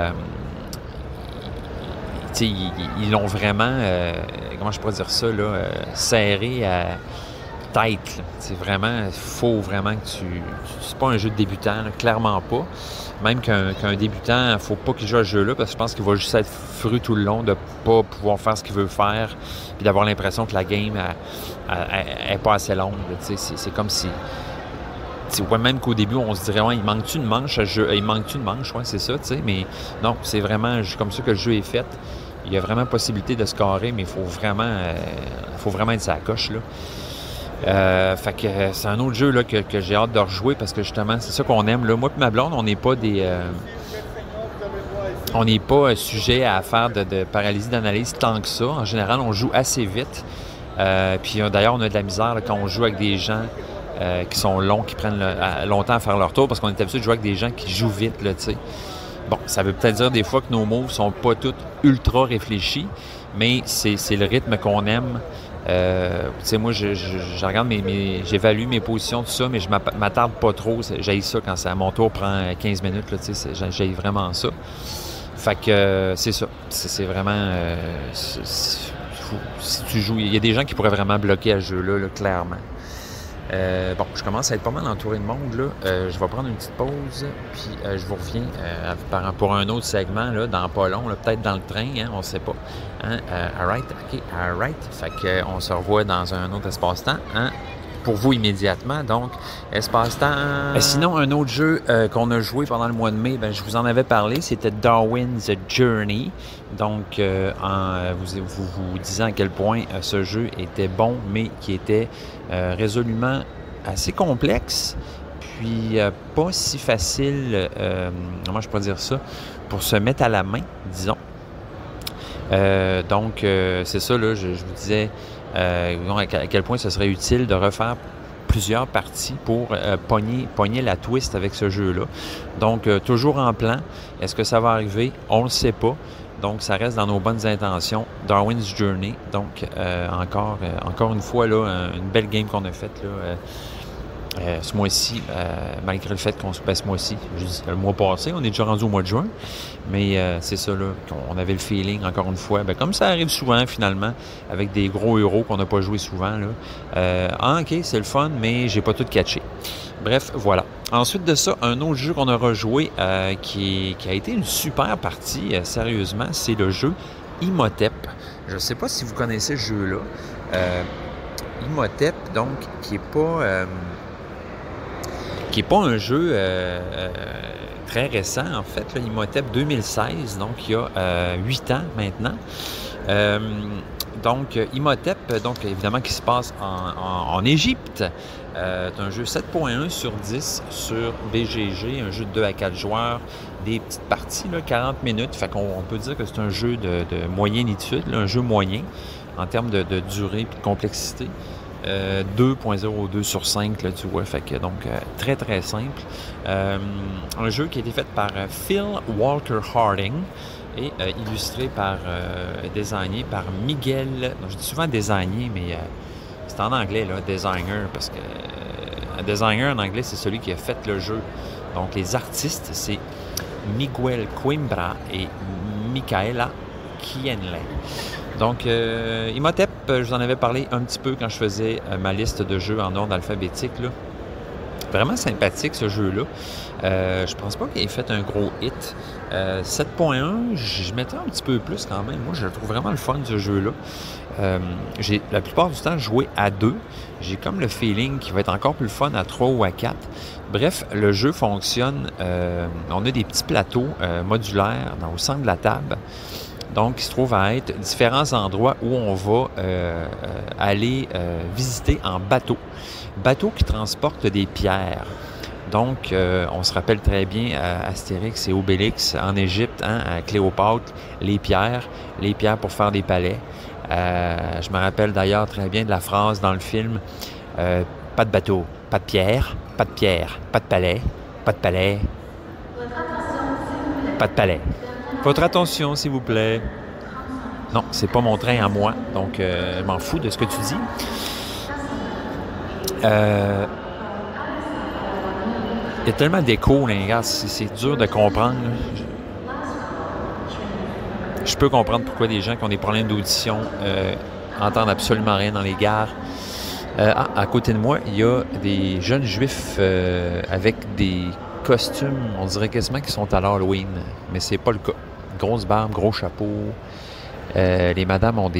Speaker 3: ils l'ont vraiment, comment je pourrais dire ça, là, serré à tête. C'est vraiment, il faut vraiment que c'est pas un jeu de débutant, là, clairement pas. Même qu'un débutant, il ne faut pas qu'il joue à ce jeu-là, parce que je pense qu'il va juste être fru tout le long de ne pas pouvoir faire ce qu'il veut faire, puis d'avoir l'impression que la game n'est pas assez longue. C'est comme si... Ouais, même qu'au début, on se dirait, ouais, il manque-tu une manche à jeu? Il manque-tu une manche? Ouais, c'est ça, tu sais. Mais non, c'est vraiment comme ça que le jeu est fait. Il y a vraiment possibilité de scorer, mais il faut vraiment être sur la coche, là. Fait que c'est un autre jeu là, que j'ai hâte de rejouer parce que justement, c'est ça qu'on aime. Là. Moi et ma blonde, on n'est pas sujet à faire de paralysie d'analyse tant que ça. En général, on joue assez vite. Puis d'ailleurs, on a de la misère là, quand on joue avec des gens qui sont longs, qui prennent longtemps à faire leur tour parce qu'on est habitué de jouer avec des gens qui jouent vite, là, tu sais. Bon, ça veut peut-être dire des fois que nos moves sont pas tous ultra réfléchis, mais c'est le rythme qu'on aime. Tu sais, moi, je regarde j'évalue mes positions, tout ça, mais je m'attarde pas trop. J'haïs ça quand mon tour prend 15 minutes, là, tu sais, j'haïs vraiment ça. Fait que c'est ça. C'est vraiment... si tu joues... Il y a des gens qui pourraient vraiment bloquer à ce jeu-là, là, clairement. Bon, je commence à être pas mal entouré de monde, là. Je vais prendre une petite pause, puis je vous reviens pour un autre segment, là, dans pas long, là, peut-être dans le train, hein, on ne sait pas. Hein? All right, OK, all right. Fait qu'on se revoit dans un autre espace-temps. Hein? pour vous immédiatement. Donc, espace-temps. Sinon, un autre jeu qu'on a joué pendant le mois de mai, je vous en avais parlé, c'était Darwin's Journey. Donc, vous disant à quel point ce jeu était bon, mais qui était résolument assez complexe, puis pas si facile, comment je pourrais dire ça, pour se mettre à la main, disons. Donc, c'est ça, là, je vous disais à quel point ce serait utile de refaire plusieurs parties pour pogner la twist avec ce jeu-là. Donc, toujours en plan. Est-ce que ça va arriver? On ne le sait pas. Donc, ça reste dans nos bonnes intentions. Darwin's Journey. Donc, encore une fois, là, une belle game qu'on a faite là, ce mois-ci, malgré le fait qu'on se passe ce mois-ci, le mois passé, on est déjà rendu au mois de juin, mais c'est ça, là, qu'on avait le feeling, encore une fois, comme ça arrive souvent, finalement, avec des gros héros qu'on n'a pas joué souvent, là. OK, c'est le fun, mais j'ai pas tout catché. Bref, voilà. Ensuite de ça, un autre jeu qu'on a rejoué, qui a été une super partie, sérieusement, c'est le jeu Imhotep. Je ne sais pas si vous connaissez ce jeu-là. Imhotep, donc, qui est pas un jeu très récent, en fait. Là, Imhotep 2016, donc il y a 8 ans maintenant. Donc, Imhotep, donc évidemment, qui se passe en Égypte. C'est un jeu 7.1 sur 10 sur BGG, un jeu de 2 à 4 joueurs, des petites parties, là, 40 minutes. Fait qu'on peut dire que c'est un jeu de moyennitude, là, un jeu moyen en termes de durée et de complexité. 2.02 sur 5, là, tu vois, fait que donc très très simple. Un jeu qui a été fait par Phil Walker Harding et illustré par, designé par Miguel, je dis souvent designé, mais c'est en anglais, là, designer, parce que un designer en anglais, c'est celui qui a fait le jeu. Donc les artistes, c'est Miguel Coimbra et Micaela Kienle. Donc, Imhotep, je vous en avais parlé un petit peu quand je faisais ma liste de jeux en ordre alphabétique, là. Vraiment sympathique, ce jeu-là. Je pense pas qu'il ait fait un gros hit. 7.1, je mettrais un petit peu plus quand même. Moi, je trouve vraiment le fun, ce jeu-là. J'ai la plupart du temps joué à 2. J'ai comme le feeling qu'il va être encore plus fun à 3 ou à 4. Bref, le jeu fonctionne. On a des petits plateaux modulaires au centre de la table. Donc, il se trouve à être différents endroits où on va aller visiter en bateau. Bateau qui transporte des pierres. Donc, on se rappelle très bien Astérix et Obélix en Égypte, hein, à Cléopâtre, les pierres pour faire des palais. Je me rappelle d'ailleurs très bien de la phrase dans le film pas de bateau, pas de pierre, pas de pierre, pas de palais, pas de palais, pas de palais. Votre attention, s'il vous plaît. Non, c'est pas mon train à moi, donc je m'en fous de ce que tu dis. Il y a tellement d'écho, les gars, c'est dur de comprendre. Je peux comprendre pourquoi des gens qui ont des problèmes d'audition entendent absolument rien dans les gares. À côté de moi, il y a des jeunes juifs avec des costumes, on dirait quasiment qu'ils sont à l'Halloween, mais c'est pas le cas. Grosse barbe, gros chapeau. Les madames ont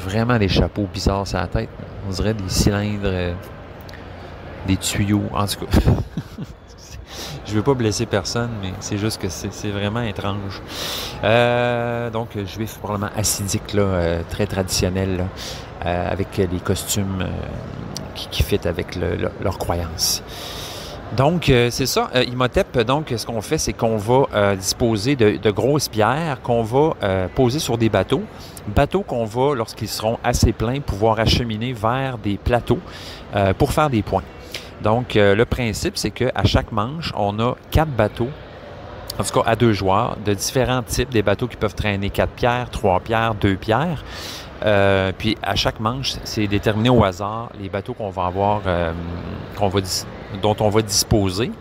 Speaker 3: vraiment des chapeaux bizarres sur la tête. On dirait des cylindres, des tuyaux. En tout cas, je ne veux pas blesser personne, mais c'est juste que c'est vraiment étrange. Donc, juif probablement acidique, là, très traditionnel, là, avec les costumes qui fit avec leurs croyances. Donc, c'est ça. Imhotep, donc, ce qu'on fait, c'est qu'on va disposer de grosses pierres qu'on va poser sur des bateaux. Bateaux qu'on va, lorsqu'ils seront assez pleins, pouvoir acheminer vers des plateaux pour faire des points. Donc, le principe, c'est qu'à chaque manche, on a 4 bateaux, en tout cas à 2 joueurs, de différents types. Des bateaux qui peuvent traîner 4 pierres, 3 pierres, 2 pierres. Puis à chaque manche, c'est déterminé au hasard les bateaux qu'on va avoir, dont on va disposer.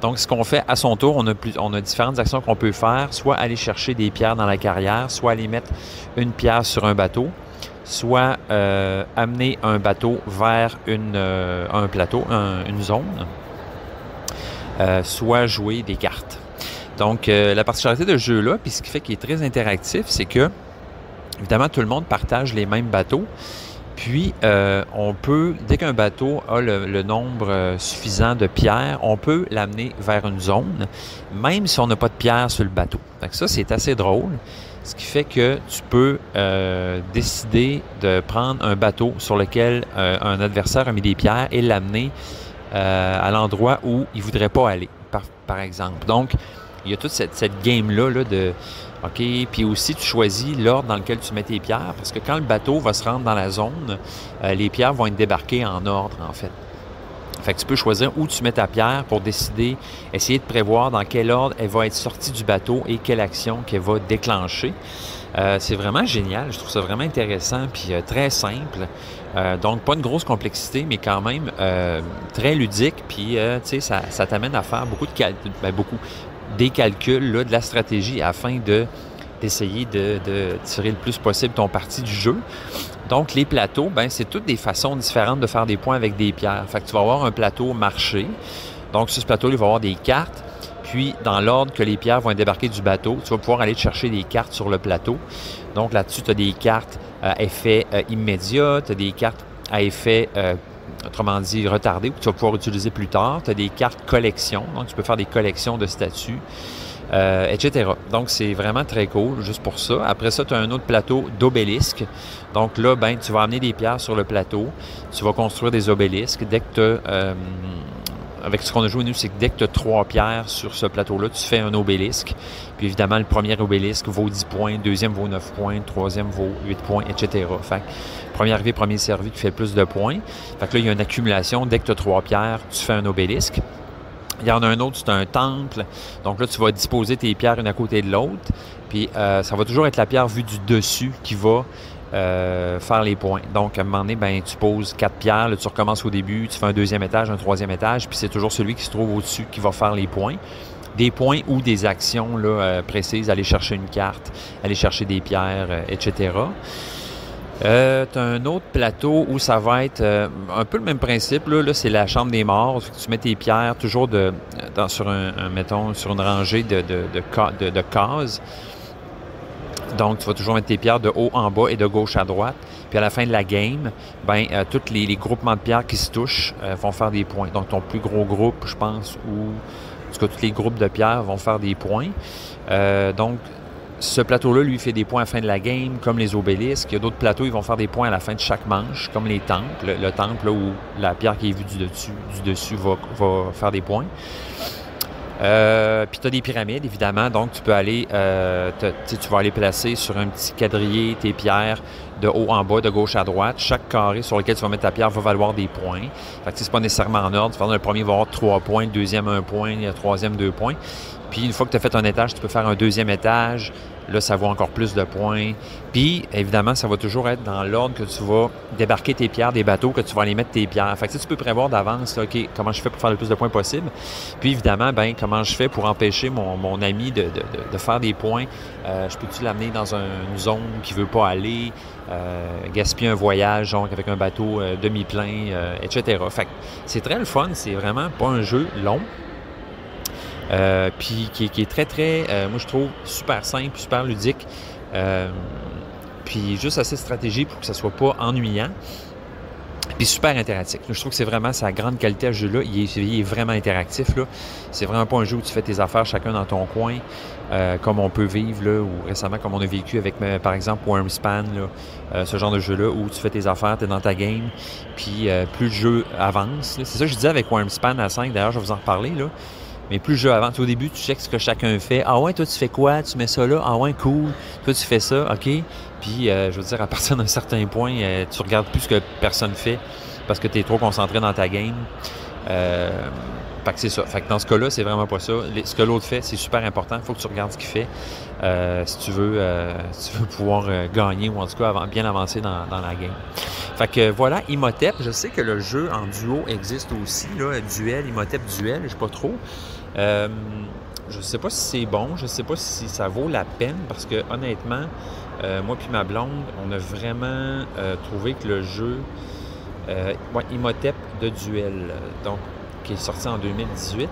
Speaker 3: Donc, ce qu'on fait à son tour, on a différentes actions qu'on peut faire, soit aller chercher des pierres dans la carrière, soit aller mettre une pierre sur un bateau, soit amener un bateau vers un plateau, une zone, soit jouer des cartes. Donc, la particularité de ce jeu-là, puis ce qui fait qu'il est très interactif, c'est que évidemment, tout le monde partage les mêmes bateaux, Puis, on peut, dès qu'un bateau a le nombre suffisant de pierres, on peut l'amener vers une zone, même si on n'a pas de pierres sur le bateau. Fait que ça, c'est assez drôle. Ce qui fait que tu peux décider de prendre un bateau sur lequel un adversaire a mis des pierres et l'amener à l'endroit où il ne voudrait pas aller, par exemple. Donc, il y a toute cette game-là là, de... OK, puis aussi, tu choisis l'ordre dans lequel tu mets tes pierres, parce que quand le bateau va se rendre dans la zone, les pierres vont être débarquées en ordre, en fait. Fait que tu peux choisir où tu mets ta pierre pour décider, essayer de prévoir dans quel ordre elle va être sortie du bateau et quelle action qu'elle va déclencher. C'est vraiment génial, je trouve ça vraiment intéressant, puis très simple. Donc, pas une grosse complexité, mais quand même très ludique, puis tu sais, ça t'amène à faire beaucoup des calculs, là, de la stratégie afin d'essayer de tirer le plus possible ton parti du jeu. Donc, les plateaux, ben c'est toutes des façons différentes de faire des points avec des pierres. Fait que tu vas avoir un plateau marché. Donc, sur ce plateau, il va y avoir des cartes. Puis, dans l'ordre que les pierres vont débarquer du bateau, tu vas pouvoir aller te chercher des cartes sur le plateau. Donc, là-dessus, tu as des cartes à effet immédiat, tu as des cartes à effet autrement dit retardé, que tu vas pouvoir utiliser plus tard. Tu as des cartes collection, donc tu peux faire des collections de statues, etc. Donc, c'est vraiment très cool, juste pour ça. Après ça, tu as un autre plateau d'obélisques. Donc là, ben, tu vas amener des pierres sur le plateau, tu vas construire des obélisques. Dès que tu as... avec ce qu'on a joué, nous, c'est que dès que tu as 3 pierres sur ce plateau-là, tu fais un obélisque. Puis évidemment, le premier obélisque vaut 10 points, le deuxième vaut 9 points, le troisième vaut 8 points, etc. Fait que premier arrivé, premier servi qui fait plus de points. Fait que là, il y a une accumulation. Dès que tu as 3 pierres, tu fais un obélisque. Il y en a un autre, c'est un temple. Donc là, tu vas disposer tes pierres une à côté de l'autre. Puis ça va toujours être la pierre vue du dessus qui va faire les points. Donc, à un moment donné, ben, tu poses 4 pierres, là, tu recommences au début, tu fais un deuxième étage, un troisième étage, puis c'est toujours celui qui se trouve au-dessus qui va faire les points. Des points ou des actions là, précises, aller chercher une carte, aller chercher des pierres, etc. Tu as un autre plateau où ça va être un peu le même principe. Là, c'est la chambre des morts. Tu mets tes pierres toujours mettons, sur une rangée de cases. Donc, tu vas toujours mettre tes pierres de haut en bas et de gauche à droite. Puis à la fin de la game, ben, tous les groupements de pierres qui se touchent vont faire des points. Donc, ton plus gros groupe, je pense, ou en tout cas, tous les groupes de pierres vont faire des points. Donc, ce plateau-là, lui, fait des points à la fin de la game, comme les obélisques. Il y a d'autres plateaux, ils vont faire des points à la fin de chaque manche, comme les temples. Le temple, là, où la pierre qui est vue du dessus va faire des points. Puis tu as des pyramides, évidemment, donc tu peux aller, tu vas aller placer sur un petit quadrillé tes pierres de haut en bas, de gauche à droite. Chaque carré sur lequel tu vas mettre ta pierre va valoir des points. Fait que c'est pas nécessairement en ordre. Le premier va avoir 3 points, le deuxième 1 point, le troisième 2 points. Puis une fois que tu as fait un étage, tu peux faire un deuxième étage. Là, ça vaut encore plus de points. Puis, évidemment, ça va toujours être dans l'ordre que tu vas débarquer tes pierres des bateaux, que tu vas aller mettre tes pierres. Fait que tu peux prévoir d'avance, là, OK, comment je fais pour faire le plus de points possible. Puis, évidemment, ben comment je fais pour empêcher mon ami de faire des points. Je peux-tu l'amener dans une zone qui ne veut pas aller, gaspiller un voyage, donc avec un bateau demi-plein, etc. Fait que c'est très le fun. C'est vraiment pas un jeu long. Puis qui est très, très, moi je trouve, super simple, super ludique. Puis juste assez stratégique pour que ça soit pas ennuyant. Puis super interactif. Je trouve que c'est vraiment sa grande qualité à ce jeu-là. Il est vraiment interactif, là. C'est vraiment pas un jeu où tu fais tes affaires chacun dans ton coin, comme on peut vivre, là, ou récemment comme on a vécu avec, par exemple, Wormspan, là, ce genre de jeu-là, où tu fais tes affaires, tu es dans ta game, puis plus le jeu avance. C'est ça que je disais avec Wormspan à 5, d'ailleurs, je vais vous en reparler, là. Mais plus le jeu avance, au début, tu checkes ce que chacun fait. Ah ouais, toi, tu fais quoi? Tu mets ça là? Ah ouais, cool. Toi, tu fais ça, OK. Puis, je veux dire, à partir d'un certain point, tu regardes plus ce que personne fait parce que tu es trop concentré dans ta game. Fait que c'est ça. Fait que dans ce cas-là, c'est vraiment pas ça. Ce que l'autre fait, c'est super important. Il faut que tu regardes ce qu'il fait si tu veux pouvoir gagner ou en tout cas bien avancer dans la game. Fait que voilà, Imhotep. Je sais que le jeu en duo existe aussi, là, Duel, Imhotep Duel, je sais pas trop. Je sais pas si c'est bon, je sais pas si ça vaut la peine parce que honnêtement, moi puis ma blonde, on a vraiment trouvé que le jeu Imhotep de Duel, donc qui est sorti en 2018,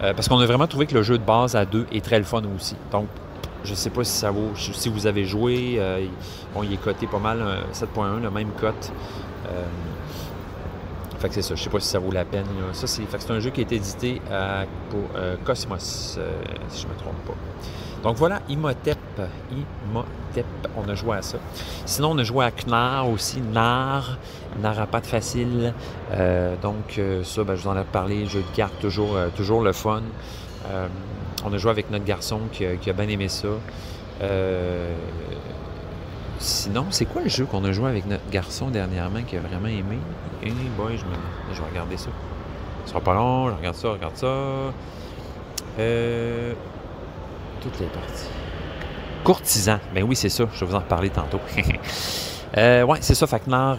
Speaker 3: parce qu'on a vraiment trouvé que le jeu de base à 2 est très le fun aussi. Donc, Je ne sais pas si ça vaut, si vous avez joué. Bon, il est coté pas mal, 7.1, le même cote. Fait que c'est ça, je sais pas si ça vaut la peine. Là. Ça, c'est un jeu qui a été édité pour Cosmos, si je ne me trompe pas. Donc voilà, Imhotep, on a joué à ça. Sinon, on a joué à Knarr aussi, Knarr à patte facile. Donc ça, je vous en ai parlé, jeu de cartes, toujours le fun. On a joué avec notre garçon qui a bien aimé ça. Sinon, c'est quoi le jeu qu'on a joué avec notre garçon dernièrement qui a vraiment aimé? Hey boy, je vais regarder ça. Ce sera pas long, je regarde ça. Toutes les parties. Courtisan. Ben oui, c'est ça. Je vais vous en reparler tantôt. Ouais, c'est ça, Knarr.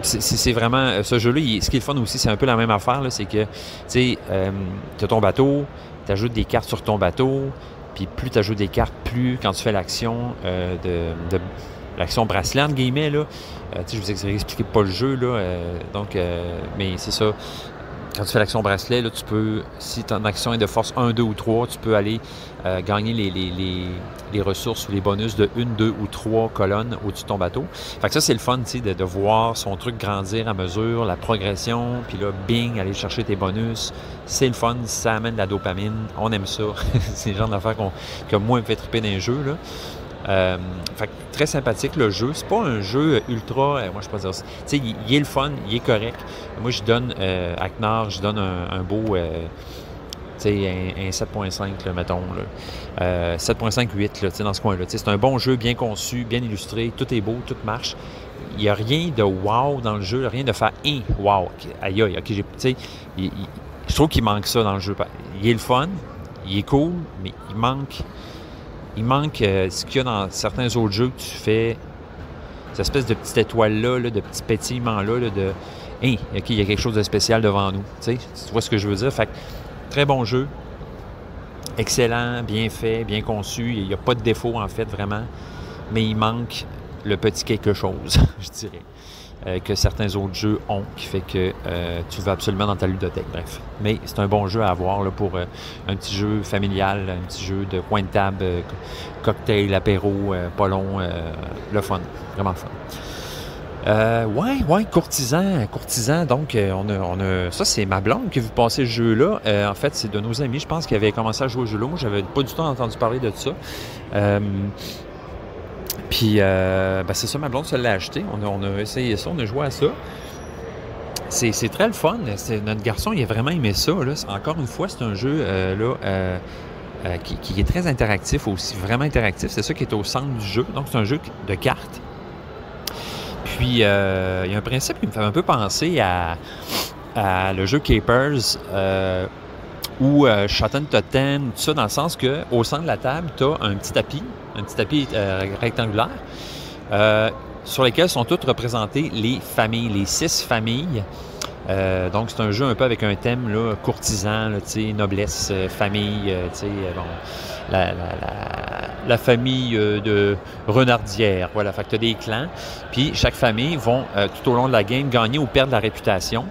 Speaker 3: C'est vraiment... Ce jeu-là, ce qui est le fun aussi, c'est un peu la même affaire. C'est que, tu sais, tu as ton bateau, tu ajoutes des cartes sur ton bateau, puis plus tu ajoutes des cartes, plus quand tu fais l'action l'action bracelet, entre guillemets, là, je vous expliquer pas le jeu, là, mais c'est ça. Quand tu fais l'action bracelet, là, tu peux, si ton action est de force 1, 2 ou 3, tu peux aller gagner les ressources ou les bonus de 1, 2 ou 3 colonnes au-dessus de ton bateau. Fait que ça, c'est le fun, de voir son truc grandir à mesure, la progression, puis là, bing, aller chercher tes bonus. C'est le fun, ça amène de la dopamine, on aime ça. C'est le genre d'affaires que moi, me fait triper dans les jeux, là. Fait que très sympathique le jeu. C'est pas un jeu ultra, moi je peux dire ça. Tu sais, il est le fun, il est correct. Moi je donne à Knarr, je donne un beau tu sais, un 7.5 là, mettons là. 7.5, 8 là, tu sais, dans ce coin-là. Tu sais, c'est un bon jeu, bien conçu, bien illustré, tout est beau, tout marche. Il n'y a rien de wow dans le jeu, rien de faire wow. Aïe aïe, ok, tu sais, je trouve qu'il manque ça dans le jeu. Il est le fun, il est cool, mais il manque ce qu'il y a dans certains autres jeux que tu fais, cette espèce de petite étoile-là, de petit pétillement-là, de « Hey, OK, il y a quelque chose de spécial devant nous. » Tu vois ce que je veux dire? Fait que, très bon jeu, excellent, bien fait, bien conçu. Il n'y a pas de défaut, en fait, vraiment. Mais il manque le petit quelque chose, je dirais, que certains autres jeux ont, qui fait que tu vas absolument dans ta ludothèque. Bref. Mais c'est un bon jeu à avoir là, pour un petit jeu familial, un petit jeu de coin de table, cocktail, apéro, pas long, le fun. Vraiment fun. Ouais, courtisan. Donc, on a ça, c'est ma blonde qui a vu passer ce jeu-là. En fait, c'est de nos amis, je pense, qui avaient commencé à jouer au jeu-là. Moi, j'avais pas du tout entendu parler de ça. Puis, c'est ça, ma blonde se l'a acheté. On a essayé ça, on a joué à ça. C'est très le fun. Notre garçon, il a vraiment aimé ça. Là. Encore une fois, c'est un jeu qui est très interactif aussi, vraiment interactif. C'est ça qui est au centre du jeu. Donc, c'est un jeu de cartes. Puis, il y a un principe qui me fait un peu penser à le jeu Capers ou Shotten Totten, tout ça, dans le sens qu'au centre de la table, tu as un petit tapis rectangulaire, sur lesquels sont toutes représentées les familles, les 6 familles. Donc, c'est un jeu un peu avec un thème là, courtisan, là, noblesse, famille, la famille de Renardière. Voilà, fait que tu as des clans. Puis, chaque famille vont, tout au long de la game, gagner ou perdre la réputation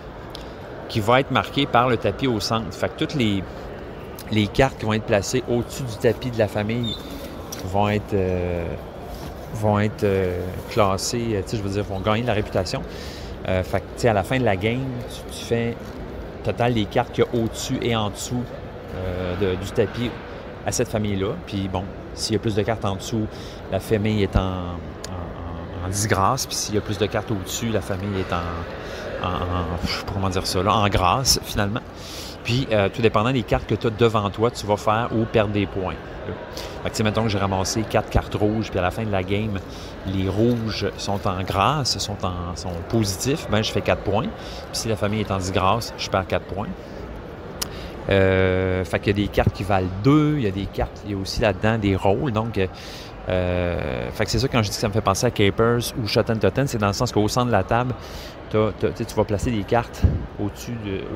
Speaker 3: qui va être marquée par le tapis au centre. Fait que toutes les cartes qui vont être placées au-dessus du tapis de la famille vont être classées, vont gagner de la réputation. Fait que, à la fin de la game, tu fais total les cartes qu'il y a au-dessus et en dessous du tapis à cette famille-là. Puis bon, s'il y a plus de cartes en dessous, la famille est en disgrâce. Puis s'il y a plus de cartes au-dessus, la famille est en grâce, finalement. Puis, tout dépendant des cartes que tu as devant toi, tu vas faire ou perdre des points. Fait que, mettons que j'ai ramassé 4 cartes rouges, puis à la fin de la game, les rouges sont en grâce, sont positifs, ben je fais 4 points. Puis si la famille est en disgrâce, je perds 4 points. Fait qu'il y a des cartes qui valent 2, il y a aussi là-dedans des rôles. Donc, fait que c'est ça, quand je dis que ça me fait penser à Capers ou Shotten Totten, c'est dans le sens qu'au centre de la table, tu vas placer des cartes au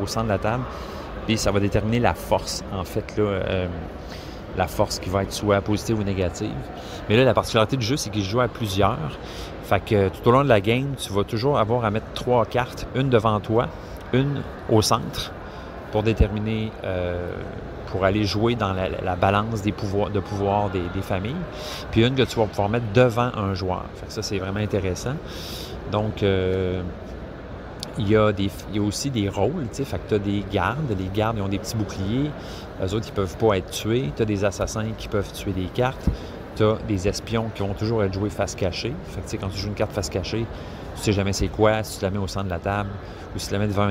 Speaker 3: centre de la table, puis ça va déterminer la force, en fait, là, la force qui va être soit positive ou négative. Mais là, la particularité du jeu, c'est qu'il se joue à plusieurs. Fait que tout au long de la game, tu vas toujours avoir à mettre 3 cartes, une devant toi, une au centre, pour déterminer pour aller jouer dans la balance des pouvoirs, des familles, puis une que tu vas pouvoir mettre devant un joueur. Fait que ça, c'est vraiment intéressant. Donc, il y a aussi des rôles, tu sais, fait que tu as des gardes. Les gardes, ils ont des petits boucliers. Eux autres, ils ne peuvent pas être tués. Tu as des assassins qui peuvent tuer des cartes. Tu as des espions qui vont toujours être joués face cachée. Fait que, tu sais, quand tu joues une carte face cachée, tu sais jamais c'est quoi, si tu la mets au centre de la table ou si tu la mets devant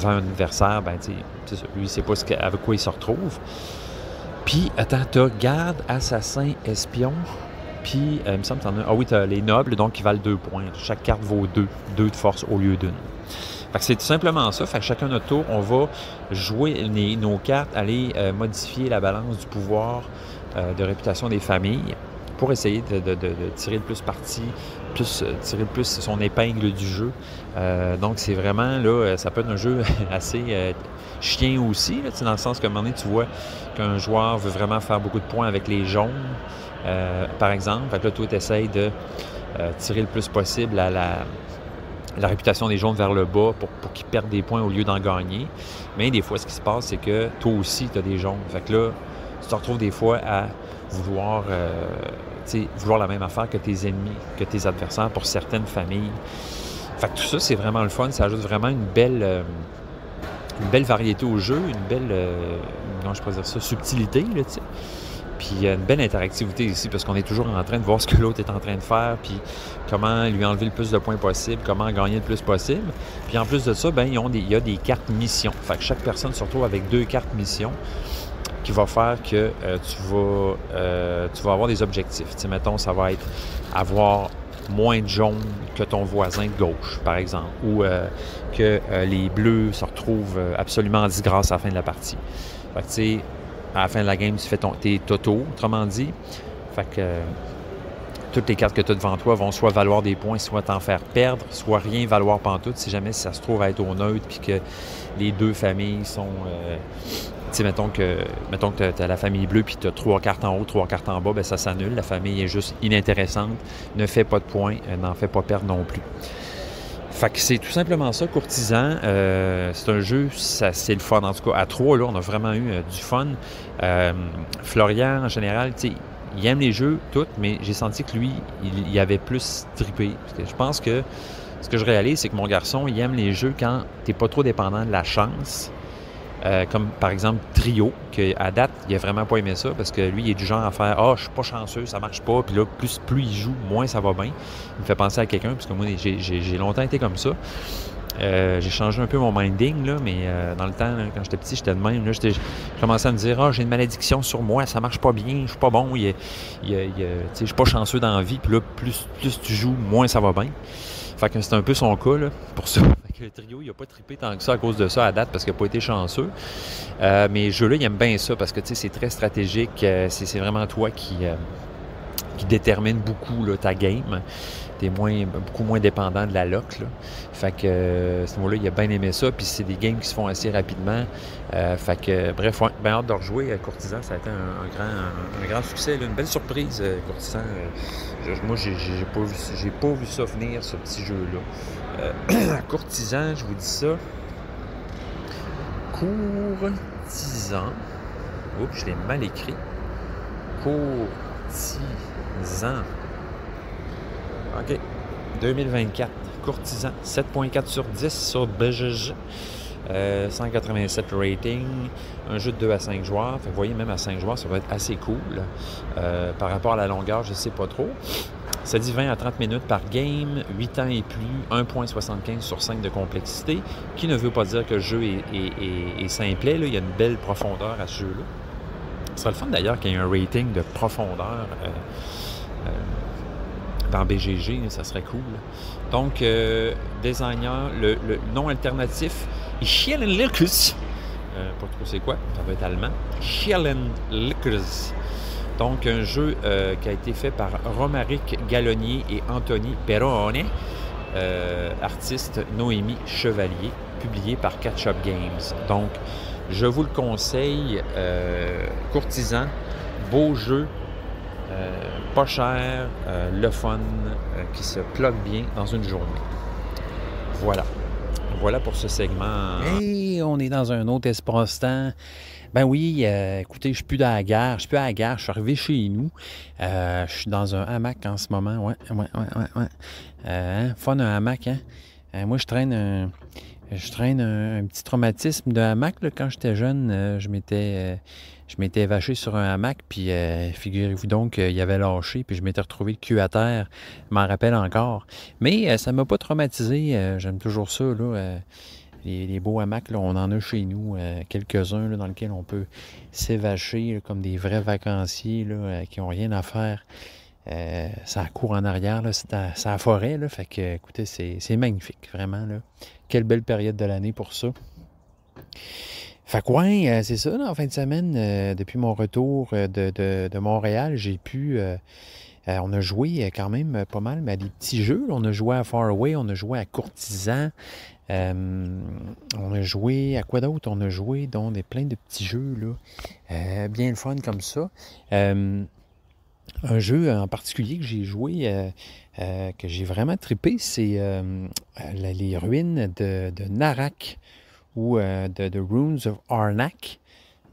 Speaker 3: un adversaire, ben, tu sais, lui, il ne sait pas avec quoi il se retrouve. Puis, attends, tu as garde, assassin, espion. Puis, il me semble que tu en as... Ah oui, tu as les nobles, donc qui valent 2 points. Chaque carte vaut 2 de force au lieu d'une. Fait que c'est tout simplement ça. Fait que chacun notre tour, on va jouer nos cartes, aller modifier la balance du pouvoir de réputation des familles pour essayer de tirer le plus parti, tirer le plus son épingle du jeu. Donc, c'est vraiment, là, ça peut être un jeu assez chien aussi, là, dans le sens qu'à un moment donné, tu vois qu'un joueur veut vraiment faire beaucoup de points avec les jaunes, par exemple. Fait que là, toi, tu essaies de tirer le plus possible la réputation des jaunes vers le bas pour qu'ils perdent des points au lieu d'en gagner. Mais des fois, ce qui se passe, c'est que toi aussi, tu as des jaunes. Fait que là, tu te retrouves des fois à vouloir la même affaire que tes ennemis, que tes adversaires pour certaines familles. Fait que tout ça, c'est vraiment le fun. Ça ajoute vraiment une belle variété au jeu, une belle, comment je pourrais dire ça, subtilité, là, tu sais. Puis une belle interactivité ici, parce qu'on est toujours en train de voir ce que l'autre est en train de faire, puis comment lui enlever le plus de points possible, comment gagner le plus possible. Puis en plus de ça, ben il y a des cartes missions. Fait que chaque personne se retrouve avec 2 cartes missions qui va faire que tu vas avoir des objectifs. Tu sais, mettons, ça va être avoir moins de jaunes que ton voisin de gauche, par exemple, ou que les bleus se retrouvent absolument en disgrâce à la fin de la partie. Fait que, tu sais, à la fin de la game, tu fais tes totaux, autrement dit. Fait que toutes les cartes que tu as devant toi vont soit valoir des points, soit t'en faire perdre, soit rien valoir pantoute, si jamais ça se trouve à être au neutre, puis que les 2 familles sont... tu sais, mettons que tu as la famille bleue, puis tu as 3 cartes en haut, 3 cartes en bas, bien ça s'annule. La famille est juste inintéressante, ne fait pas de points, n'en fait pas perdre non plus. Fait que c'est tout simplement ça, Courtisan. C'est un jeu, c'est le fun. En tout cas, à 3, là, on a vraiment eu du fun. Florian, en général, tu sais, il aime les jeux, toutes, mais j'ai senti que lui, il avait plus trippé. Parce que je pense que ce que je réalise, c'est que mon garçon, il aime les jeux quand tu n'es pas trop dépendant de la chance. Comme par exemple Trio, qu'à date, il n'a vraiment pas aimé ça parce que lui, il est du genre à faire « Ah, je suis pas chanceux, ça marche pas. » Puis là, plus il joue, moins ça va bien. Il me fait penser à quelqu'un, parce que moi, j'ai longtemps été comme ça. J'ai changé un peu mon minding, là, mais dans le temps, là, quand j'étais petit, j'étais de même. Là, je commençais à me dire « Ah, j'ai une malédiction sur moi, ça marche pas bien, je suis pas bon, je suis pas chanceux dans la vie. » Puis là, plus tu joues, moins ça va bien. Fait que c'est un peu son cas, là, pour ça. Fait que le Trio, il n'a pas trippé tant que ça à cause de ça à date parce qu'il n'a pas été chanceux. Mais le jeu-là, il aime bien ça parce que, tu sais, c'est très stratégique. C'est vraiment toi qui détermine beaucoup là, ta game. Tu es beaucoup moins dépendant de la luck, là. Fait que ce moment-là, il a bien aimé ça. Puis c'est des games qui se font assez rapidement. Fait que, bref, ouais, bien hâte de rejouer. Courtisan, ça a été un grand succès, là, une belle surprise, Courtisan. Moi, j'ai pas vu ça venir, ce petit jeu-là. Courtisan, je vous dis ça. Courtisan. Oups, je l'ai mal écrit. Courtisan. OK. 2024. Courtisan. 7.4 sur 10 sur BGG. 187 rating. Un jeu de 2 à 5 joueurs. Fait que vous voyez, même à 5 joueurs, ça va être assez cool. Par rapport à la longueur, je ne sais pas trop. Ça dit 20 à 30 minutes par game, 8 ans et plus, 1.75 sur 5 de complexité, qui ne veut pas dire que le jeu est simplet. Là. Il y a une belle profondeur à ce jeu-là. Ce serait le fun d'ailleurs qu'il y ait un rating de profondeur dans BGG, ça serait cool. Donc, designer, le nom alternatif, Schielenlikus. Pas trop c'est quoi, ça va être allemand. Schielenlikus. Donc, un jeu qui a été fait par Romaric Gallonier et Anthony Perrone, artiste Noémie Chevalier, publié par Catch-Up Games. Donc, je vous le conseille, Courtisan, beau jeu, pas cher, le fun, qui se plug bien dans une journée. Voilà. voilà pour ce segment. Et on est dans un autre espace-temps. Ben oui, écoutez, je suis plus dans la gare. Je suis plus à la gare. Je suis arrivé chez nous. Je suis dans un hamac en ce moment. Ouais. Fun, un hamac, hein? Moi, je traîne un petit traumatisme de hamac. Là. Quand j'étais jeune, je m'étais vaché sur un hamac, puis figurez-vous donc qu'il avait lâché, puis je m'étais retrouvé le cul à terre. Je m'en rappelle encore. Mais ça ne m'a pas traumatisé. J'aime toujours ça, là. Les beaux hamacs, là, on en a chez nous, quelques-uns là, dans lesquels on peut s'évacher là, comme des vrais vacanciers là, qui n'ont rien à faire. Ça court en arrière, là, c'est la forêt, là, fait que, écoutez, c'est magnifique, vraiment. Là. Quelle belle période de l'année pour ça. Fait que, ouais, c'est ça, là, en fin de semaine, depuis mon retour de Montréal, j'ai pu... on a joué quand même pas mal mais à des petits jeux. Là. On a joué à Faraway, on a joué à Courtisan. On a joué à quoi d'autre? On a joué dans plein de petits jeux, là. Bien le fun comme ça. Un jeu en particulier que j'ai joué, que j'ai vraiment trippé, c'est les ruines de Narak ou The Runes of Arnak.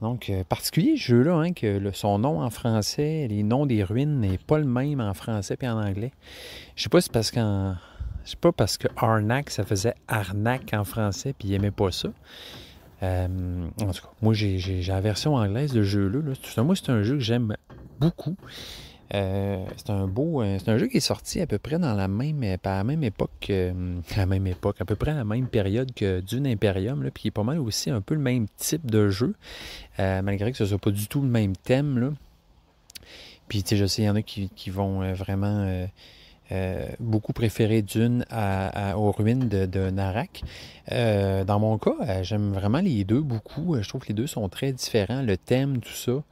Speaker 3: Donc, particulier ce jeu-là, hein, que son nom en français, les noms des ruines n'est pas le même en français et en anglais. Je sais pas si c'est parce Je sais pas parce que Arnak, ça faisait arnaque en français, puis il aimait pas ça. En tout cas, moi, j'ai la version anglaise de jeu-là. Là. Moi, c'est un jeu que j'aime beaucoup. C'est un jeu qui est sorti à peu près dans la même époque, à peu près à la même période que Dune Imperium, là, puis qui est pas mal aussi un peu le même type de jeu, malgré que ce soit pas du tout le même thème. Là. Puis, tu sais, je sais, il y en a qui vont vraiment... beaucoup préféré Dune aux ruines de Narak. Dans mon cas, j'aime vraiment les deux beaucoup. Je trouve que les deux sont très différents. Le thème, tout ça,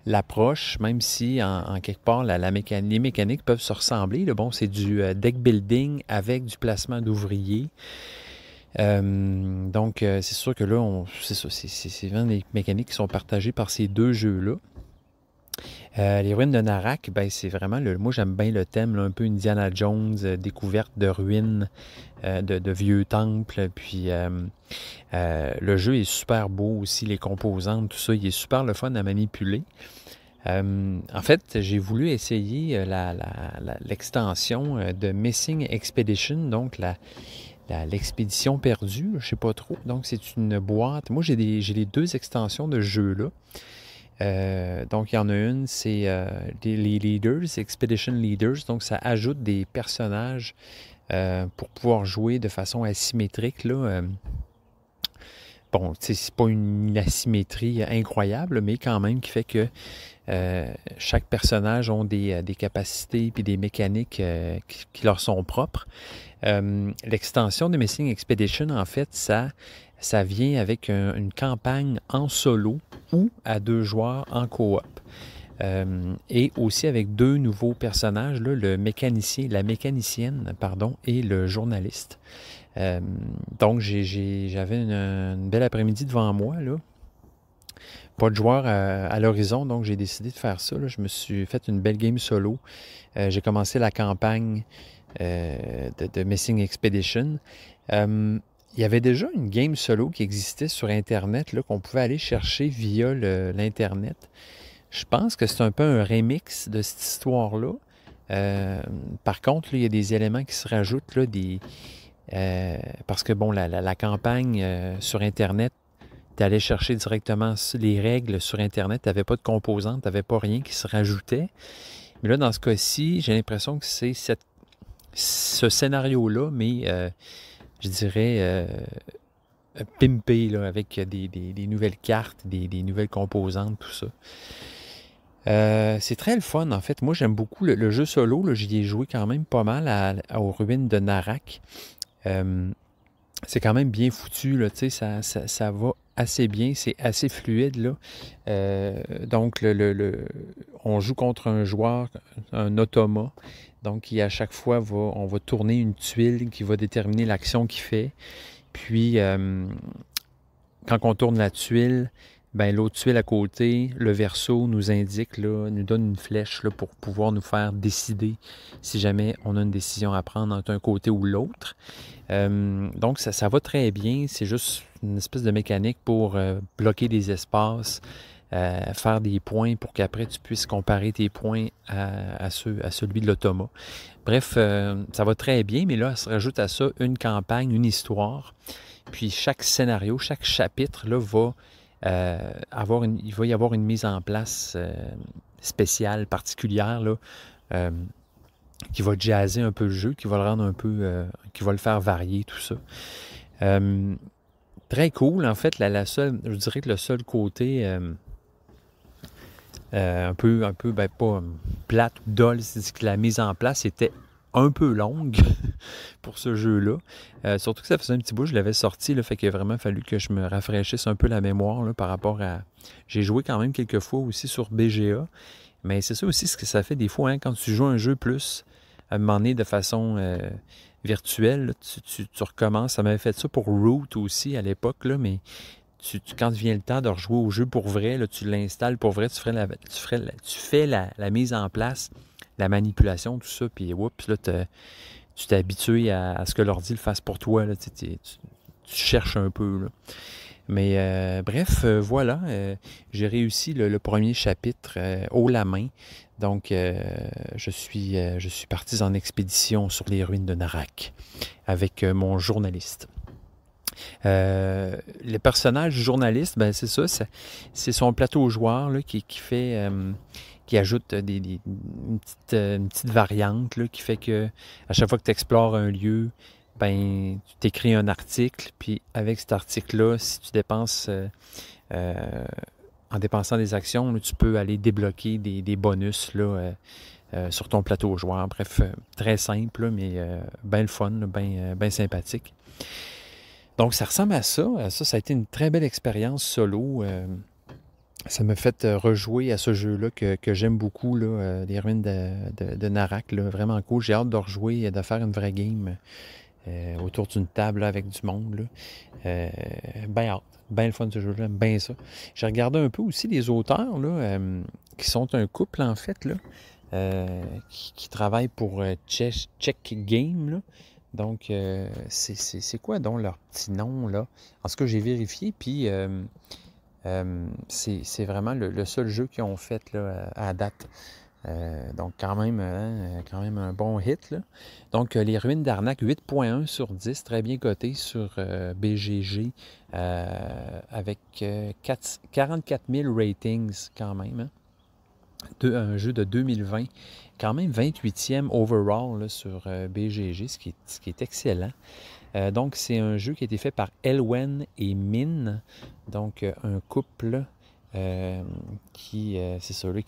Speaker 3: l'approche, même si en quelque part les mécaniques peuvent se ressembler. Là, bon, c'est du deck building avec du placement d'ouvriers. Donc, c'est sûr que là, c'est vraiment des mécaniques qui sont partagées par ces deux jeux-là. Les ruines de Narak, ben c'est vraiment moi j'aime bien le thème, là, un peu Indiana Jones, découverte de ruines, de vieux temples, puis le jeu est super beau aussi, les composantes, tout ça, il est super le fun à manipuler. En fait, j'ai voulu essayer l'extension de Missing Expedition, donc l'expédition perdue, je sais pas trop, donc c'est une boîte. Moi j'ai les deux extensions de ce jeu-là. Donc, il y en a une, c'est les Leaders, Expedition Leaders. Donc, ça ajoute des personnages pour pouvoir jouer de façon asymétrique. Là. Bon, c'est pas une asymétrie incroyable, mais quand même qui fait que chaque personnage a des capacités et des mécaniques qui leur sont propres. L'extension de Missing Expedition, en fait, ça vient avec une campagne en solo ou à 2 joueurs en coop. Et aussi avec 2 nouveaux personnages, là, la mécanicienne, et le journaliste. Donc, j'avais une belle après-midi devant moi, là. Pas de joueur à l'horizon, donc j'ai décidé de faire ça. Là. Je me suis fait une belle game solo. J'ai commencé la campagne de Missing Expedition. Il y avait déjà une game solo qui existait sur Internet, là, qu'on pouvait aller chercher via l'Internet. Je pense que c'est un peu un remix de cette histoire-là. Par contre, là, il y a des éléments qui se rajoutent, là, parce que, bon, la campagne sur Internet, tu allais chercher directement les règles sur Internet, tu n'avais pas de composantes, tu n'avais pas rien qui se rajoutait. Mais là, dans ce cas-ci, j'ai l'impression que c'est ce scénario-là, mais je dirais pimpé, là, avec des nouvelles cartes, des nouvelles composantes, tout ça. C'est très le fun, en fait. Moi, j'aime beaucoup le jeu solo. Là, j'y ai joué quand même pas mal aux ruines de Narak. C'est quand même bien foutu, là, tu sais, ça va assez bien, c'est assez fluide, là. Donc, on joue contre un joueur, un automa, donc qui à chaque fois, on va tourner une tuile qui va déterminer l'action qu'il fait. Puis, quand on tourne la tuile, ben, l'autre tuile à côté, le verso nous indique, là, nous donne une flèche là, pour pouvoir nous faire décider si jamais on a une décision à prendre entre un côté ou l'autre. Donc, ça va très bien. C'est juste une espèce de mécanique pour bloquer des espaces, faire des points pour qu'après tu puisses comparer tes points à celui de l'automa. Bref, ça va très bien, mais là, se rajoute à ça une campagne, une histoire. Puis chaque scénario, chaque chapitre là, il va y avoir une mise en place spéciale, particulière, là, qui va jazzer un peu le jeu, qui va le rendre un peu, qui va le faire varier, tout ça. Très cool, en fait, je dirais que le seul côté un peu ben, pas plate ou dole, c'est que la mise en place était un peu longue pour ce jeu-là. Surtout que ça faisait un petit bout, je l'avais sorti, là, fait qu'il a vraiment fallu que je me rafraîchisse un peu la mémoire là, par rapport à... J'ai joué quand même quelques fois aussi sur BGA, mais c'est ça aussi ce que ça fait des fois, hein, quand tu joues un jeu plus, à un moment donné, de façon virtuelle, là, tu recommences. Ça m'avait fait ça pour Root aussi à l'époque, là, mais quand vient le temps de rejouer au jeu pour vrai, là, tu l'installes pour vrai, tu fais la mise en place, la manipulation, tout ça, puis oups, là, tu t'es habitué à ce que l'ordi le fasse pour toi. Là, tu cherches un peu. Là. Mais bref, voilà, j'ai réussi le premier chapitre haut la main. Donc, je suis parti en expédition sur les ruines de Narak avec mon journaliste. Le personnage du journaliste, ben c'est ça, c'est son plateau joueur là, qui fait... qui ajoute une petite variante là, qui fait que à chaque fois que tu explores un lieu, ben tu t'écris un article, puis avec cet article-là, si tu dépenses en dépensant des actions, là, tu peux aller débloquer des bonus là, sur ton plateau joueur. Bref, très simple, là, mais bien le fun, bien sympathique. Donc, ça ressemble à ça. Ça a été une très belle expérience solo. Ça m'a fait rejouer à ce jeu-là que j'aime beaucoup, là, les ruines de Narak. Là, vraiment cool. J'ai hâte de rejouer et de faire une vraie game autour d'une table là, avec du monde. Bien hâte. Bien le fun ce jeu-là. Bien ça. J'ai regardé un peu aussi les auteurs là, qui sont un couple, en fait, là, qui travaillent pour Check Game. Là. Donc, c'est quoi donc leur petit nom, là? En ce que j'ai vérifié, puis c'est vraiment le seul jeu qu'ils ont fait là, à date. Donc, quand même un bon hit. Là. Donc, les ruines d'Arnak, 8.1 sur 10, très bien coté sur BGG, avec 44 000 ratings quand même. Hein? Un jeu de 2020, quand même 28e overall là, sur BGG, ce qui est excellent. Donc, c'est un jeu qui a été fait par Elwen et Min, donc un couple c'est ça, là,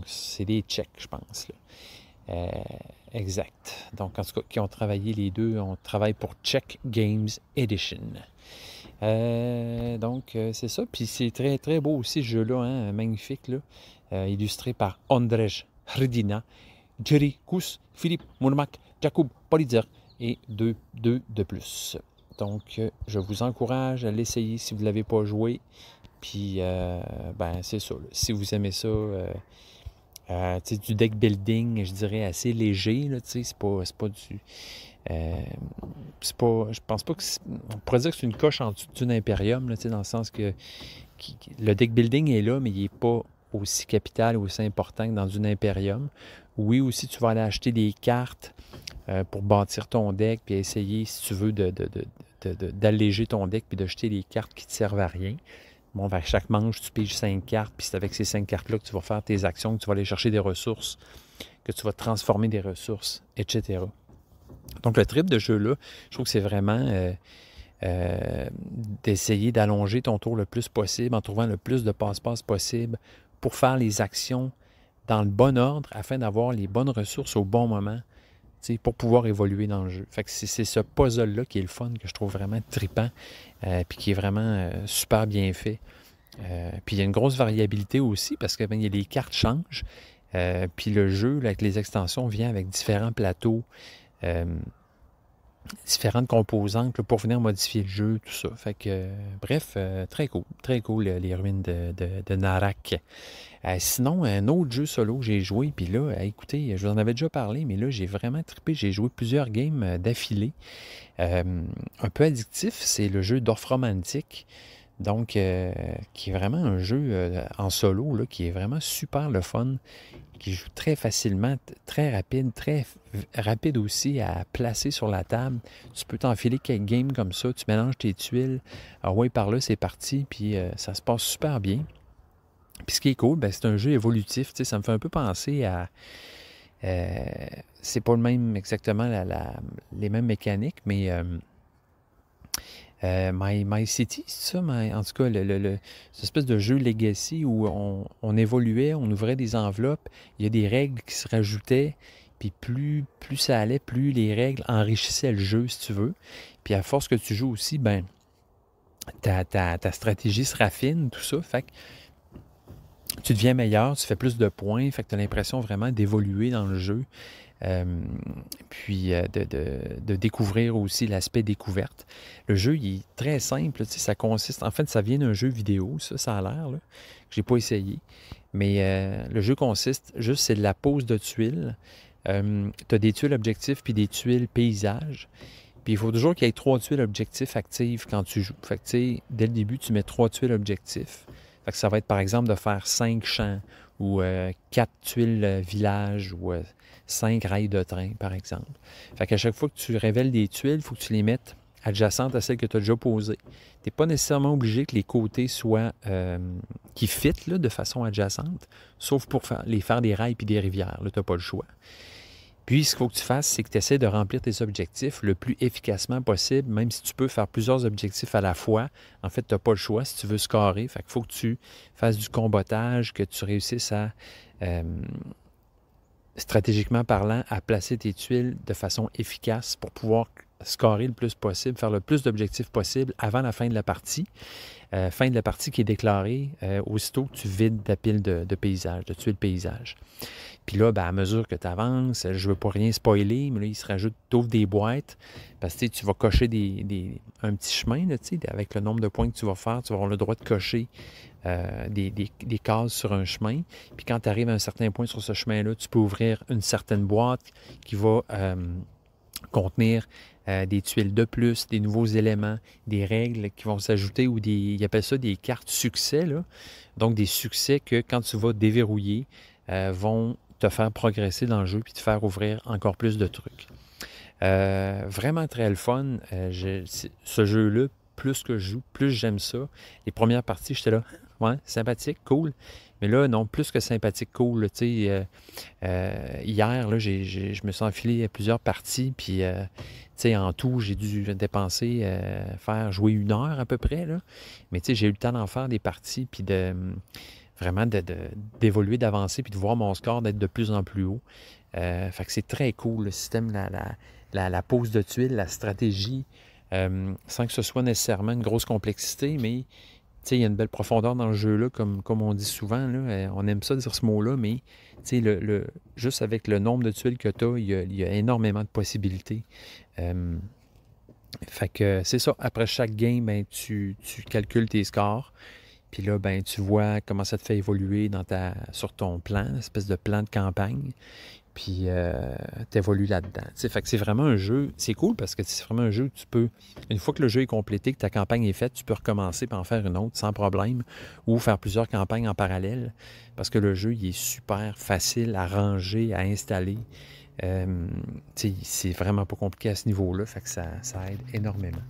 Speaker 3: c'est des Tchèques, je pense. Là. Exact. Donc, en tout cas, qui ont travaillé les deux, on travaille pour Czech Games Edition. Donc, c'est ça. Puis c'est très, très beau aussi, ce jeu-là, hein, magnifique, là. Illustré par Andrzej Hrdina, Jerry Kus, Philippe Mourmak, Jakub Politzer et deux de plus. Donc, je vous encourage à l'essayer si vous ne l'avez pas joué. Puis, ben, c'est ça. Là. Si vous aimez ça, du deck building, je dirais, assez léger. Là, c'est pas du... je pense pas que... On pourrait dire que c'est une coche en dessous d'une Imperium, là, dans le sens que le deck building est là, mais il n'est pas aussi capital, aussi important que dans une Imperium. Oui, aussi, tu vas aller acheter des cartes pour bâtir ton deck, puis essayer, si tu veux, d'alléger ton deck, puis de jeter des cartes qui ne te servent à rien. Bon, vers chaque manche, tu piges 5 cartes, puis c'est avec ces 5 cartes-là que tu vas faire tes actions, que tu vas aller chercher des ressources, que tu vas transformer des ressources, etc. Donc, le trip de jeu-là, je trouve que c'est vraiment d'essayer d'allonger ton tour le plus possible en trouvant le plus de passe-passe possible pour faire les actions dans le bon ordre afin d'avoir les bonnes ressources au bon moment pour pouvoir évoluer dans le jeu. Fait que c'est ce puzzle-là qui est le fun, que je trouve vraiment trippant, puis qui est vraiment super bien fait. Puis il y a une grosse variabilité aussi, parce que les cartes changent, puis le jeu, là, avec les extensions, vient avec différents plateaux différentes composantes là, pour venir modifier le jeu, tout ça. Fait que, bref, très cool, les ruines de Narak. Sinon, un autre jeu solo que j'ai joué, puis là, écoutez, je vous en avais déjà parlé, mais là, j'ai vraiment trippé. J'ai joué plusieurs games d'affilée. Un peu addictif, c'est le jeu Dorfromantik. Donc, qui est vraiment un jeu en solo, là, qui est vraiment super le fun, qui joue très facilement, très rapide aussi à placer sur la table. Tu peux t'enfiler quelques games comme ça, tu mélanges tes tuiles, ah ouais, par là, c'est parti, puis ça se passe super bien. Puis ce qui est cool, ben, c'est un jeu évolutif, tu sais, ça me fait un peu penser à... c'est pas le même exactement les mêmes mécaniques, mais My City, c'est ça? En tout cas, cette espèce de jeu Legacy où on évoluait, on ouvrait des enveloppes, il y a des règles qui se rajoutaient, puis plus ça allait, plus les règles enrichissaient le jeu, si tu veux. Puis à force que tu joues aussi, ben ta stratégie se raffine, tout ça, fait que tu deviens meilleur, tu fais plus de points, fait que tu as l'impression vraiment d'évoluer dans le jeu. Puis de découvrir aussi l'aspect découverte. Le jeu, il est très simple, tu sais, ça consiste... En fait, ça vient d'un jeu vidéo, ça a l'air, là, que j'ai pas essayé. Mais le jeu consiste juste, c'est de la pose de tuiles. Tu as des tuiles objectifs puis des tuiles paysages. Puis il faut toujours qu'il y ait 3 tuiles objectifs actives quand tu joues. Fait que, tu sais, dès le début, tu mets 3 tuiles objectifs. Fait que ça va être, par exemple, de faire 5 champs ou 4 tuiles village ou 5 rails de train, par exemple. Fait qu'à chaque fois que tu révèles des tuiles, il faut que tu les mettes adjacentes à celles que tu as déjà posées. Tu n'es pas nécessairement obligé que les côtés soient qui fitent là, de façon adjacente, sauf pour les faire des rails puis des rivières. Là, tu n'as pas le choix. Puis, ce qu'il faut que tu fasses, c'est que tu essaies de remplir tes objectifs le plus efficacement possible, même si tu peux faire plusieurs objectifs à la fois. En fait, tu n'as pas le choix si tu veux scorer. Fait qu'il faut que tu fasses du combotage, que tu réussisses à, stratégiquement parlant, à placer tes tuiles de façon efficace pour pouvoir scorer le plus possible, faire le plus d'objectifs possible avant la fin de la partie. Fin de la partie qui est déclarée aussitôt que tu vides ta pile de paysages, de tuiles paysages. Puis là, ben, à mesure que tu avances, je ne veux pas rien spoiler, mais là, il se rajoute, tu ouvres des boîtes, parce que tu vas cocher un petit chemin, là, avec le nombre de points que tu vas faire, tu vas avoir le droit de cocher des cases sur un chemin. Puis quand tu arrives à un certain point sur ce chemin-là, tu peux ouvrir une certaine boîte qui va contenir des tuiles de plus, des nouveaux éléments, des règles qui vont s'ajouter ou ils appellent ça des cartes succès, là. Donc des succès que quand tu vas déverrouiller, vont te faire progresser dans le jeu puis te faire ouvrir encore plus de trucs. Vraiment très le fun. Ce jeu-là, plus que je joue, plus j'aime ça. Les premières parties, j'étais là, ouais, sympathique, cool. Mais là, non, plus que sympathique, cool. Hier, là, je me suis enfilé à plusieurs parties, puis en tout, j'ai dû dépenser, jouer 1 heure à peu près. Là. Mais j'ai eu le temps d'en faire des parties, puis vraiment d'évoluer, d'avancer, puis de voir mon score d'être de plus en plus haut. Fait que c'est très cool, le système, la pose de tuiles, la stratégie, sans que ce soit nécessairement une grosse complexité, mais il y a une belle profondeur dans le jeu-là, comme on dit souvent. Là, on aime ça dire ce mot-là, mais juste avec le nombre de tuiles que tu as, il y a énormément de possibilités. Fait que c'est ça. Après chaque game, ben, tu calcules tes scores. Puis là, ben, tu vois comment ça te fait évoluer sur ton plan, une espèce de plan de campagne. Puis tu évolues là-dedans. Fait que c'est vraiment un jeu, c'est cool parce que c'est vraiment un jeu où tu peux, une fois que le jeu est complété, que ta campagne est faite, tu peux recommencer et en faire une autre sans problème ou faire plusieurs campagnes en parallèle parce que le jeu, il est super facile à ranger, à installer. C'est vraiment pas compliqué à ce niveau-là, fait que ça aide énormément.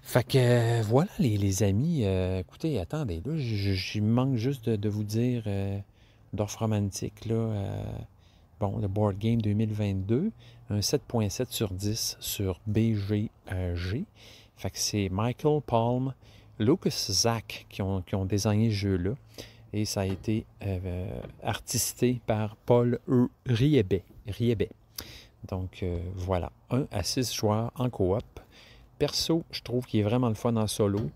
Speaker 3: Fait que voilà les amis, écoutez, attendez, là, je manque juste de vous dire Dorfromantik, là, bon, le Board Game 2022, un 7.7 sur 10 sur BGG. Fait que c'est Michael Palm, Lucas Zach qui ont désigné ce jeu-là. Et ça a été artisté par Paul Riebet. Donc voilà, 1 à 6 joueurs en coop. Perso, je trouve qu'il est vraiment le fun en solo.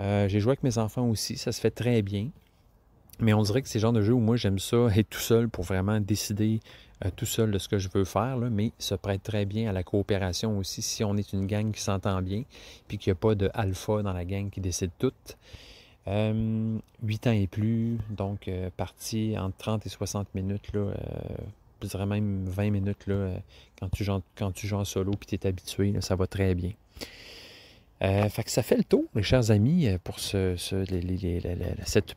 Speaker 3: J'ai joué avec mes enfants aussi, ça se fait très bien. Mais on dirait que c'est le genre de jeu où moi, j'aime ça, être tout seul pour vraiment décider tout seul de ce que je veux faire, là, mais ça prête très bien à la coopération aussi si on est une gang qui s'entend bien, puis qu'il n'y a pas de alpha dans la gang qui décide tout. 8 ans et plus, donc partie entre 30 et 60 minutes, là, je dirais même 20 minutes là, quand tu joues en solo et tu es habitué, là, ça va très bien. Fait que ça fait le tour, mes chers amis, pour cette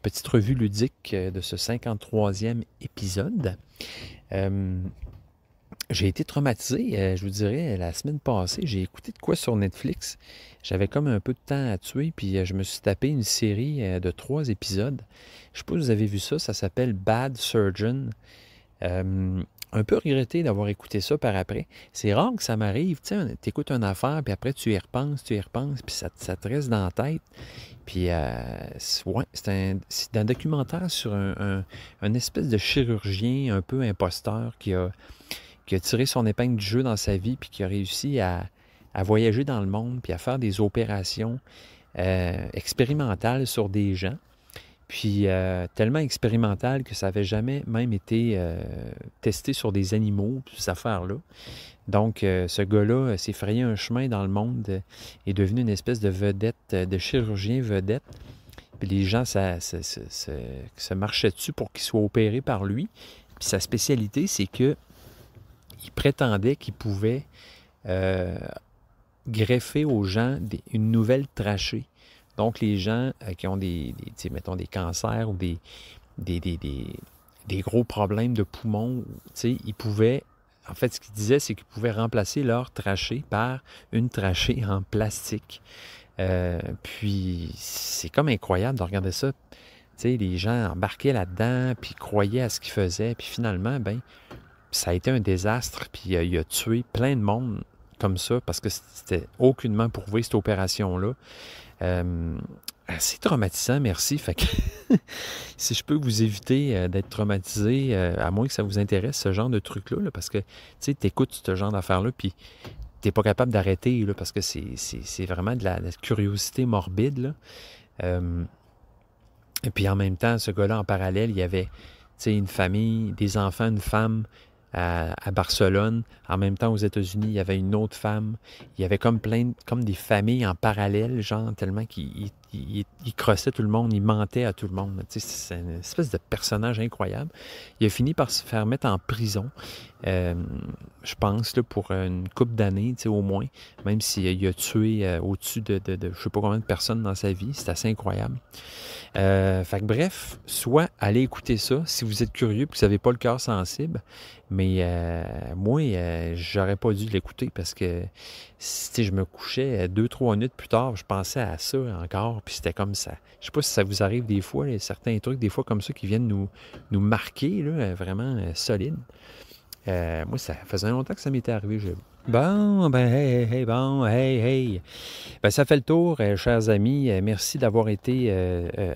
Speaker 3: petite revue ludique de ce 53e épisode. J'ai été traumatisé, je vous dirais, la semaine passée. J'ai écouté de quoi sur Netflix. J'avais comme un peu de temps à tuer, puis je me suis tapé une série de 3 épisodes. Je ne sais pas si vous avez vu ça, ça s'appelle Bad Surgeon. Un peu regretté d'avoir écouté ça par après. C'est rare que ça m'arrive, tu sais, t'écoutes une affaire, puis après tu y repenses, puis ça te reste dans la tête. Puis, ouais, c'est un documentaire sur un espèce de chirurgien un peu imposteur qui a tiré son épingle du jeu dans sa vie, puis qui a réussi à voyager dans le monde, puis à faire des opérations expérimentales sur des gens. Puis tellement expérimental que ça n'avait jamais même été testé sur des animaux, ces affaires-là. Donc, ce gars-là s'est frayé un chemin dans le monde, est devenu une espèce de vedette, de chirurgien vedette. Puis les gens se marchaient dessus pour qu'il soit opéré par lui. Puis sa spécialité, c'est que il prétendait qu'il pouvait greffer aux gens une nouvelle trachée. Donc, les gens qui ont mettons, des cancers ou des gros problèmes de poumons, ils pouvaient, en fait, ce qu'ils disaient, c'est qu'ils pouvaient remplacer leur trachée par une trachée en plastique. Puis, c'est comme incroyable de regarder ça. Les gens embarquaient là-dedans, puis croyaient à ce qu'ils faisaient, puis finalement, ça a été un désastre, puis il a tué plein de monde comme ça, parce que c'était aucunement prouvé, cette opération-là. Assez traumatisant, merci. Fait que si je peux vous éviter d'être traumatisé, à moins que ça vous intéresse, ce genre de truc-là, là, parce que tu écoutes ce genre d'affaires-là, puis t'es pas capable d'arrêter, là, parce que c'est vraiment de la curiosité morbide, là. Et puis en même temps, ce gars-là, en parallèle, il y avait une famille, des enfants, une femme à Barcelone. En même temps, aux États-Unis, il y avait une autre femme. Il y avait comme des familles en parallèle, genre, tellement qu'il crossait tout le monde, il mentait à tout le monde. C'est une espèce de personnage incroyable. Il a fini par se faire mettre en prison, je pense, là, pour une couple d'années, au moins, même s'il a tué au-dessus de je ne sais pas combien de personnes dans sa vie. C'est assez incroyable. Fait que bref, soit allez écouter ça si vous êtes curieux et que vous n'avez pas le cœur sensible, mais moi, j'aurais pas dû l'écouter parce que je me couchais 2-3 minutes plus tard, je pensais à ça encore, puis c'était comme ça. Je sais pas si ça vous arrive des fois, certains trucs des fois comme ça qui viennent nous marquer, là, vraiment solides. Moi, ça faisait longtemps que ça m'était arrivé. Bon, hey. Ça fait le tour, chers amis. Merci d'avoir été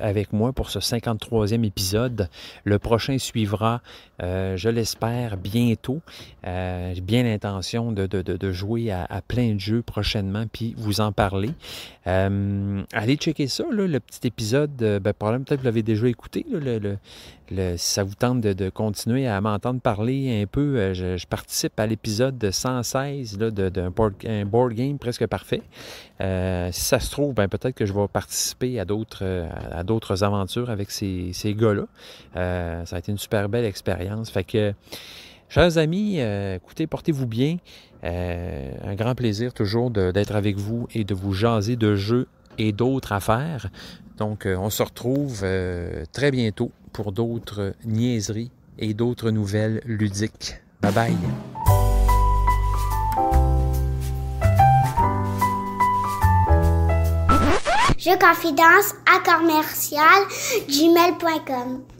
Speaker 3: avec moi pour ce 53e épisode. Le prochain suivra, je l'espère, bientôt. J'ai bien l'intention de jouer à plein de jeux prochainement, puis vous en parler. Allez checker ça, là, le petit épisode. Probablement, peut-être que vous l'avez déjà écouté, là, si ça vous tente de continuer à m'entendre parler un peu, je participe à l'épisode 116 là, d'un board game presque parfait. Si ça se trouve, peut-être que je vais participer à d'autres aventures avec ces gars-là. Ça a été une super belle expérience. Fait que, chers amis, écoutez, portez-vous bien. Un grand plaisir toujours d'être avec vous et de vous jaser de jeux et d'autres affaires. Donc, on se retrouve très bientôt pour d'autres niaiseries et d'autres nouvelles ludiques. Bye bye!
Speaker 4: Jeux Confidence à commercial gmail.com